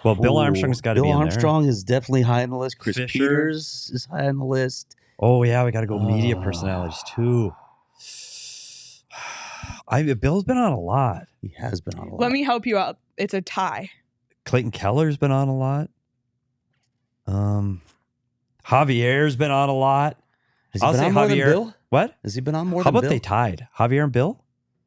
Well, Bill Ooh, Armstrong's got to be Bill in Armstrong is definitely high on the list. Chris Fisher. Peters is high on the list. there. Oh, yeah, we got to go media personalities, too. Bill's been on a lot. He has been on a lot. Let me help you out. It's a tie. Clayton Keller's been on a lot. Javier's been on a lot. Has he I'll been say on more than Javier. Bill? What? Has he been on more How than about Bill? they tied? Javier and Bill?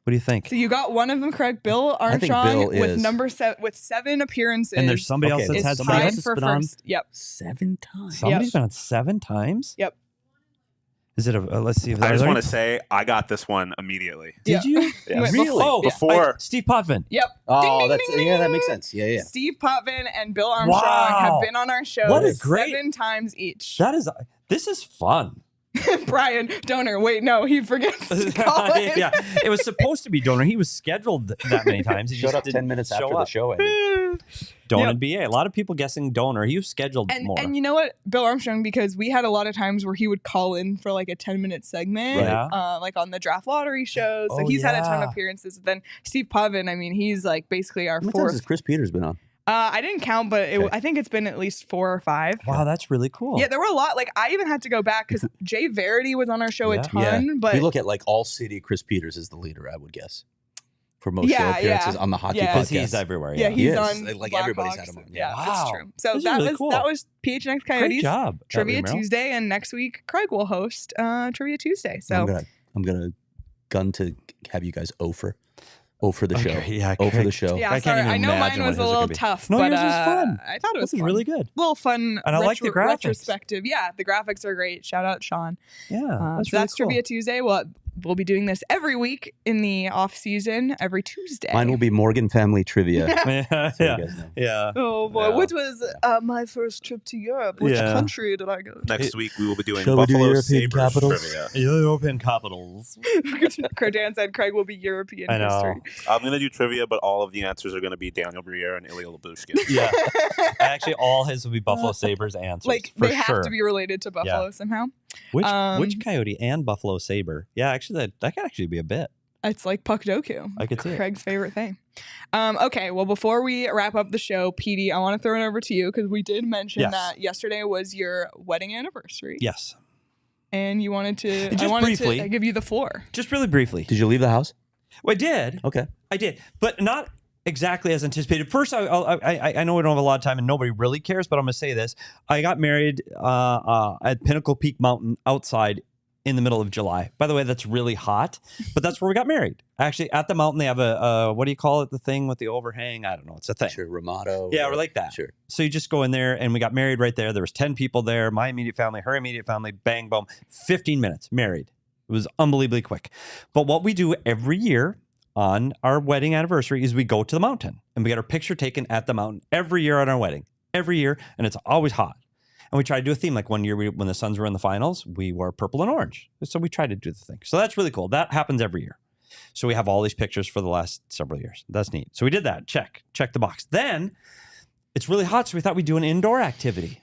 What do you think? So you got one of them correct. Bill I think Armstrong Bill with is. with 7 appearances. And there's somebody else Okay, that's is had somebody tied else seven? has for been on? first. Yep. 7 times. Somebody's been on 7 times? Yep. Is it let's see. If I just there- want to say I got this one immediately. Did you? Yeah. Wait, Really? before- Before- Steve Potvin. Yep. Oh, Ding, ding, that's ding, ding, yeah, that ding. makes sense. Yeah. Steve Potvin and Bill Armstrong Wow. have been on our show What a great- 7 times each. This is fun. Brian Donor. Wait, no, he forgets to call in. Yeah, it was supposed to be Donor. He was scheduled that many times. He Showed just up 10 didn't minutes show after the up. show ended. Donor Yep. and BA. A lot of people guessing Donor. He was scheduled more. And you know what, Bill Armstrong, because we had a lot of times where he would call in for like a 10-minute segment, Right. like on the draft lottery show. So Oh, he's had a ton yeah. of appearances. Then Steve Potvin, I mean, he's like basically our How many times has fourth. Chris Peters been on? I didn't count, but Okay. I think it's been at least 4 or 5. Wow, that's really cool. Yeah, there were a lot. Like I even had to go back because Jay Verity was on our show Yeah. a ton. But if you look at like ALLCITY, Chris Peters is the leader, I would guess, for most Yeah, show appearances yeah. on the hockey Yeah. Because podcast. he's everywhere. yeah, Yeah, he's is. on Like, Blackhawks. everybody's had him on, yeah. Yeah, Wow. it's true. So This is that really was cool. that was PHNX Great Coyotes job. Trivia Gabrielle. Tuesday, and next week Craig will host Trivia Tuesday. So I'm gonna gun to have you guys O for the show. Okay, yeah, O for the Craig. show. yeah, I can't sorry. even I know mine imagine what was a his are little gonna be. tough, No, but yours was fun. I thought it was This is fun. really good. Little fun, And I like the graphics. retrospective. Yeah, the graphics are great. Shout out Sean. Yeah, So that's really that's cool. Trivia Tuesday. We'll be doing this every week in the off season, every Tuesday. Mine will be Morgan Family Trivia. Yeah, so yeah, you guys know. yeah. Oh boy, Yeah. which was my first trip to Europe? Which Yeah. country did I go to? Next week we will be doing Shall we do Buffalo European Sabres capitals? trivia. European capitals. Dan said Craig will be European I know. history. I'm gonna do trivia, but all of the answers are gonna be Daniel Briere and Ilya Labushkin. Yeah. Actually, all his will be Buffalo Sabres answers. Like for they sure. have to be related to Buffalo somehow. Which Coyote and Buffalo Sabre? Yeah, actually, that could actually be a bit. It's like Puck Doku. I could see it. Craig's favorite thing. Okay, well, before we wrap up the show, Petey, I want to throw it over to you because we did mention Yes. that yesterday was your wedding anniversary. Yes. And you wanted to, Just I wanted briefly. to give you the floor. Just really briefly. Did you leave the house? Well, I did. Okay. I did, but not exactly as anticipated. First, I know we don't have a lot of time and nobody really cares, but I'm going to say this. I got married at Pinnacle Peak Mountain outside in the middle of July. By the way, that's really hot, but that's where we got married. Actually, at the mountain, they have a what do you call it? The thing with the overhang? I don't know. It's a thing. Sure, Ramato. Yeah, we're like that. Sure. So you just go in there, and we got married right there. There was 10 people there, my immediate family, her immediate family, bang, boom. 15 minutes, married. It was unbelievably quick. But what we do every year on our wedding anniversary is we go to the mountain, and we get our picture taken at the mountain every year on our wedding. Every year, and it's always hot. And we try to do a theme. Like one year when the Suns were in the finals, we wore purple and orange. So we try to do the thing. So that's really cool. That happens every year. So we have all these pictures for the last several years. That's neat. So we did that. Check the box. Then it's really hot. So we thought we'd do an indoor activity,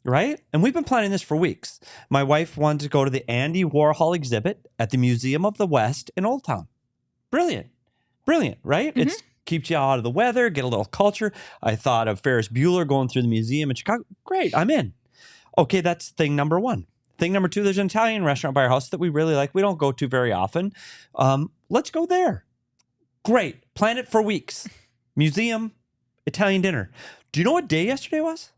right? And we've been planning this for weeks. My wife wanted to go to the Andy Warhol exhibit at the Museum of the West in Old Town. Brilliant, right? Mm-hmm. It's keeps you out of the weather, get a little culture. I thought of Ferris Bueller going through the museum in Chicago. Great, I'm in. Okay, that's thing number one. Thing number two, there's an Italian restaurant by our house that we really like. We don't go to very often. Let's go there. Great. Plan it for weeks. Museum, Italian dinner. Do you know what day yesterday was?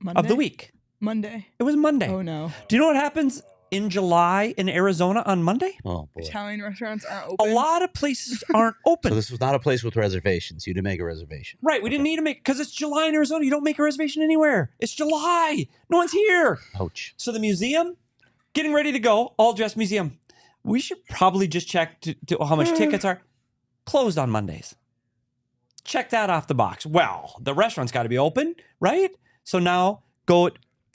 Monday? Of the week. Monday. It was Monday. Oh, no. Do you know what happens in July in Arizona on Monday? Oh, boy. Italian restaurants aren't A open. lot of places aren't open. So this was not a place with reservations. You didn't make a reservation. Right. We didn't need to make, because it's July in Arizona. You don't make a reservation anywhere. It's July. No one's here. Ouch. So the museum, getting ready to go, all dressed museum. We should probably just check to how much tickets are. Closed on Mondays. Check that off the box. Well, the restaurant's got to be open, right? So now go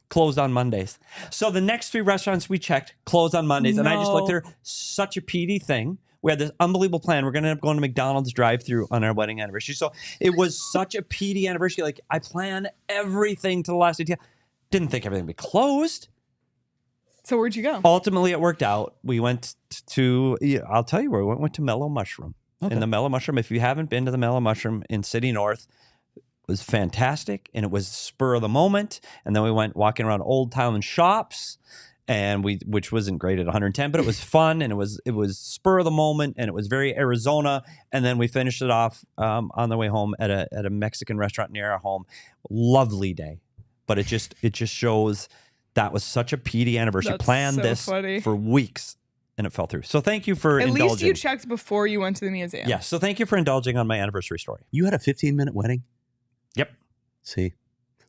closed on Mondays. So the next 3 restaurants we checked closed on Mondays. And I just looked at her, such a PD thing. We had this unbelievable plan. We're going to end up going to McDonald's drive-thru on our wedding anniversary. So it was such a PD anniversary. Like I planned everything to the last detail. Didn't think everything would be closed. So where'd you go? Ultimately, it worked out. We went to, I'll tell you where we went to Mellow Mushroom. Okay. And the Mellow Mushroom, if you haven't been to the Mellow Mushroom in City North, was fantastic. And it was spur of the moment. And then we went walking around Old Town shops, and which wasn't great at 110, but it was fun. And it was spur of the moment, and it was very Arizona. And then we finished it off on the way home at a Mexican restaurant near our home. Lovely day. But it just shows that was such a PD anniversary. That's Planned so this funny. for weeks, and it fell through. So thank you for At indulging. least you checked before you went to the museum. Yes. So thank you for indulging on my anniversary story. You had a 15-minute wedding? Yep. See?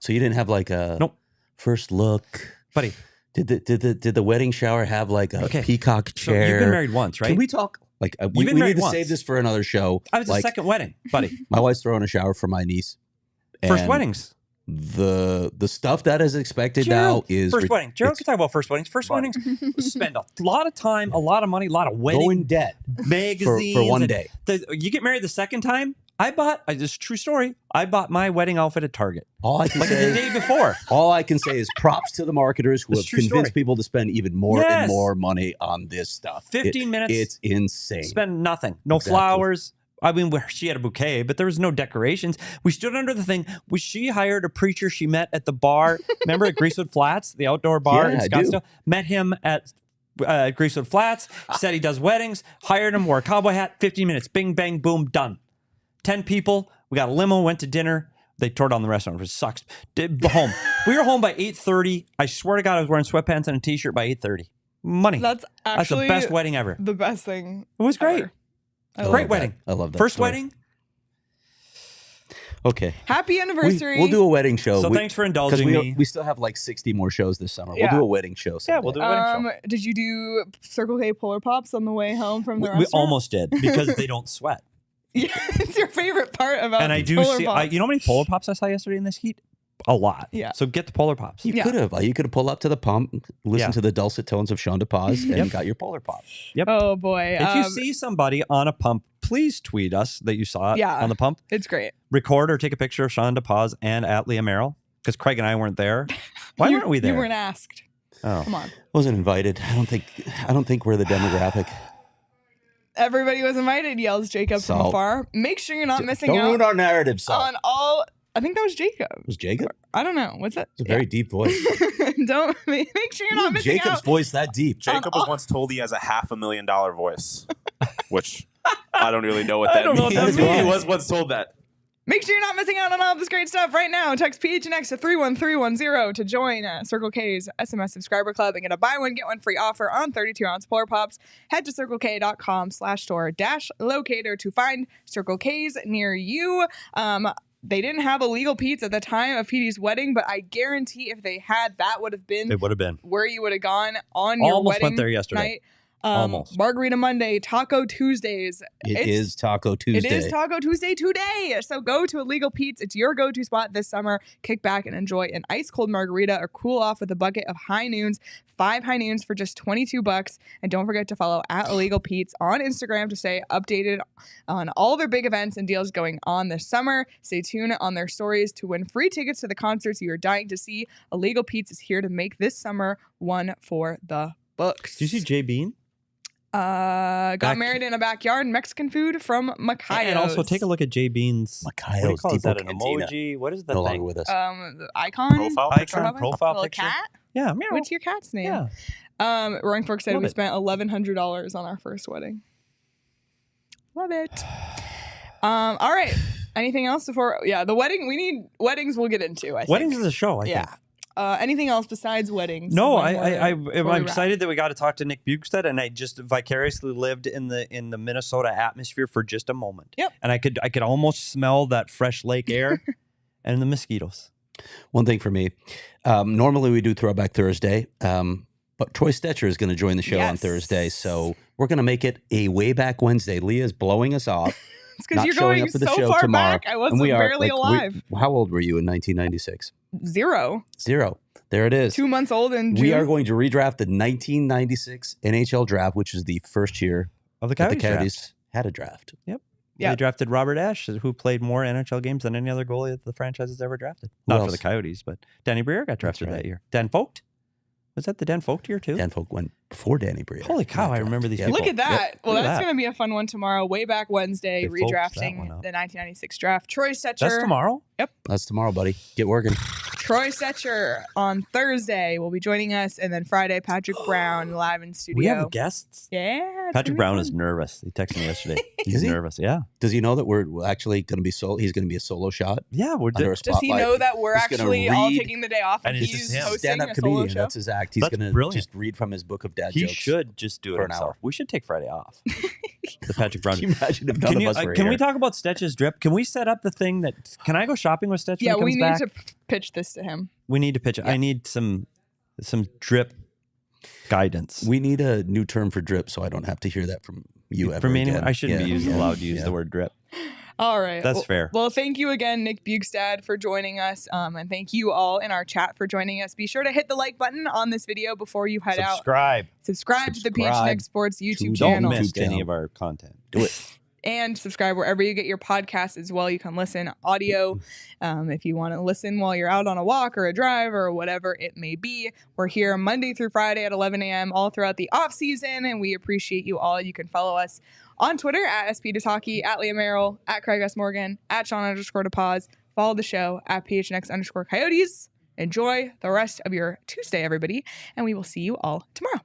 So you didn't have like a Nope. first look? Buddy. Did the wedding shower have like a peacock So chair? you've been married once, right? Can we talk? Like we been need married to once. save this for another show. I was like, the second wedding, buddy. My wife's throwing a shower for my niece. First and weddings. The stuff that is expected Gerald, now is first wedding. Gerald it's can talk about first weddings. First weddings spend a lot of time, a lot of money, a lot of wedding go in debt magazines for one and day. You get married the second time. This is a true story. I bought my wedding outfit at Target. All I can Like the say, day before. all I can say is props to the marketers who It's have a true convinced story. people to spend even more Yes. and more money on this stuff. 15 minutes. It's insane. Spend nothing. No Exactly. flowers. I mean, she had a bouquet, but there was no decorations. We stood under the thing. She hired a preacher she met at the bar. Remember at Greasewood Flats, the outdoor bar Yeah, in I do. Scottsdale? Met him at Greasewood Flats. Said he does weddings. Hired him, wore a cowboy hat. 15 minutes. Bing, bang, boom, done. 10 people. We got a limo, went to dinner. They tore down the restaurant, which sucks. Home. We were home by 8:30. I swear to God, I was wearing sweatpants and a t-shirt by 8:30. Money. That's actually the best wedding ever. the best thing. It was great. ever. I Great love that. wedding. I love that. First story. wedding. Okay. Happy anniversary. We'll do a wedding show. So thanks for Because indulging me. we still have like 60 more shows this summer. Yeah. We'll do a wedding show Yeah, someday. we'll do a wedding show. Did you do Circle K Polar Pops on the way home from the We restaurant? almost did because they don't sweat. Yeah, it's your favorite part about And I do Polar see, Pops. you know how many Polar Pops I saw yesterday in this heat? A lot. Yeah. So get the Polar Pops. You Yeah. could have. You could have pulled up to the pump, listened Yeah. to the dulcet tones of Sean DePaz, and Yep. got your Polar Pop. Yep. Oh boy. If you see somebody on a pump, please tweet us that you saw it Yeah. on the pump. it's great. Record or take a picture of Sean DePaz and at Leah Merrill because Craig and I weren't there. Why weren't we there? You weren't asked. Oh. Come on. Wasn't invited. I don't think we're the demographic. Everybody was invited, yells Jacob from afar. Make sure you're not missing out. Don't ruin our narrative, on all. I think that was Jacob. Was Jacob? I don't know. What's that? It's a very deep voice. Don't make sure you're not missing Jacob's out. voice that deep. Jacob was once told he has a $500,000 voice, which I don't really know what that means. What that means. He was once told that. Make sure you're not missing out on all of this great stuff right now. Text PHNX to 31310 to join Circle K's SMS subscriber club and get a buy one, get one free offer on 32-ounce Polar Pops. Head to circlek.com/store-locator to find Circle K's near you. They didn't have illegal Pete's at the time of Petey's wedding, but I guarantee if they had, that would have been It would have been where you would have gone on your almost wedding went there yesterday. night. Almost. Margarita Monday, Taco Tuesdays. It is Taco Tuesday. It is Taco Tuesday today. So go to Illegal Pete's. It's your go-to spot this summer. Kick back and enjoy an ice-cold margarita or cool off with a bucket of high noons. 5 high noons for just $22. And don't forget to follow at Illegal Pete's on Instagram to stay updated on all their big events and deals going on this summer. Stay tuned on their stories to win free tickets to the concerts you are dying to see. Illegal Pete's is here to make this summer one for the books. Did you see Jay Bean? Got married in a backyard. Mexican food from Macayo's. And also take a look at Jay Bean's. Macayo's. What do you call it? Is that an Cantina. emoji? What is the No thing? longer with us. The icon Profile little picture. cat. Yeah, meow. What's your cat's name? Yeah. Roaring Fork said Love we it. spent $1,100 on our first wedding. Love it. All right. Anything else before? Yeah, the wedding. We need weddings. We'll get into. I think. Weddings is a show. I Yeah. think. Anything else besides weddings? No, Before I'm we wrap? excited that we got to talk to Nick Bjugstad, and I just vicariously lived in the Minnesota atmosphere for just a moment. Yep. And I could almost smell that fresh lake air and the mosquitoes. One thing for me, normally we do Throwback Thursday, but Troy Stetcher is going to join the show on Thursday, so we're going to make it a Way Back Wednesday. Leah's blowing us off. It's because not you're showing going up for the so show far tomorrow. back. I was And we are, barely alive. How old were you in 1996? 0. 0. There it is. 2 months old in June. We are going to redraft the 1996 NHL draft, which is the first year Of the that the Coyotes draft. Coyotes had a draft. Yep. Yeah. They drafted Robert Ashe, who played more NHL games than any other goalie that the franchise has ever drafted. Who Not else? for the Coyotes, but Danny Briere got drafted right. that year. Dan Vogt? Was that the Dan Vogt year too? Dan Folk went before Danny Briere. Holy cow, I remember these people. Look at that. Well, Look at that's that. going to be a fun one tomorrow. Way Back Wednesday, They folked that redrafting one the up. 1996 draft. Troy Stetcher. That's tomorrow? That's tomorrow, buddy. Get working. Troy Stetcher on Thursday will be joining us. And then Friday, Patrick Brown live in studio. We have guests? Yeah. it's gonna Patrick be Brown fun. is nervous. He texted me yesterday. Is He's he? nervous. Yeah. Does he know that we're actually going to be he's going to be a solo shot Yeah, we're under a Does spotlight? he know that we're He's gonna actually all read- taking the day off and and he's it's him. hosting stand-up a solo comedian. show? That's his act. He's That's going to brilliant. just read from his book of dad He jokes. should just do it for an himself. hour. We should take Friday off. The Patrick Brown. Can you imagine if none of us were Can we here? talk about Stetch's drip? Can we set up the thing that? Can I go shopping with Stetch Yeah, when we he need comes to back? pitch this to him. We need to pitch it. I need some drip guidance. We need a new term for drip, so I don't have to hear that from you ever For me, again. anyway, I shouldn't Yeah. be allowed to use Yeah. the word drip. All right. That's well, fair. Well, thank you again, Nick Bjugstad, for joining us. And thank you all in our chat for joining us. Be sure to hit the like button on this video before you head out. Subscribe. Subscribe to the Subscribe PHNX Sports YouTube to Don't channel. miss channel. any of our content. Do it. And subscribe wherever you get your podcasts as well. You can listen audio if you want to listen while you're out on a walk or a drive or whatever it may be. We're here Monday through Friday at 11 a.m. all throughout the off season, and we appreciate you all. You can follow us on Twitter at SP2Talkie, at Leah Merrill, at Craig S. Morgan, at Sean_DePaz. Follow the show at PHNX_Coyotes. Enjoy the rest of your Tuesday, everybody, and we will see you all tomorrow.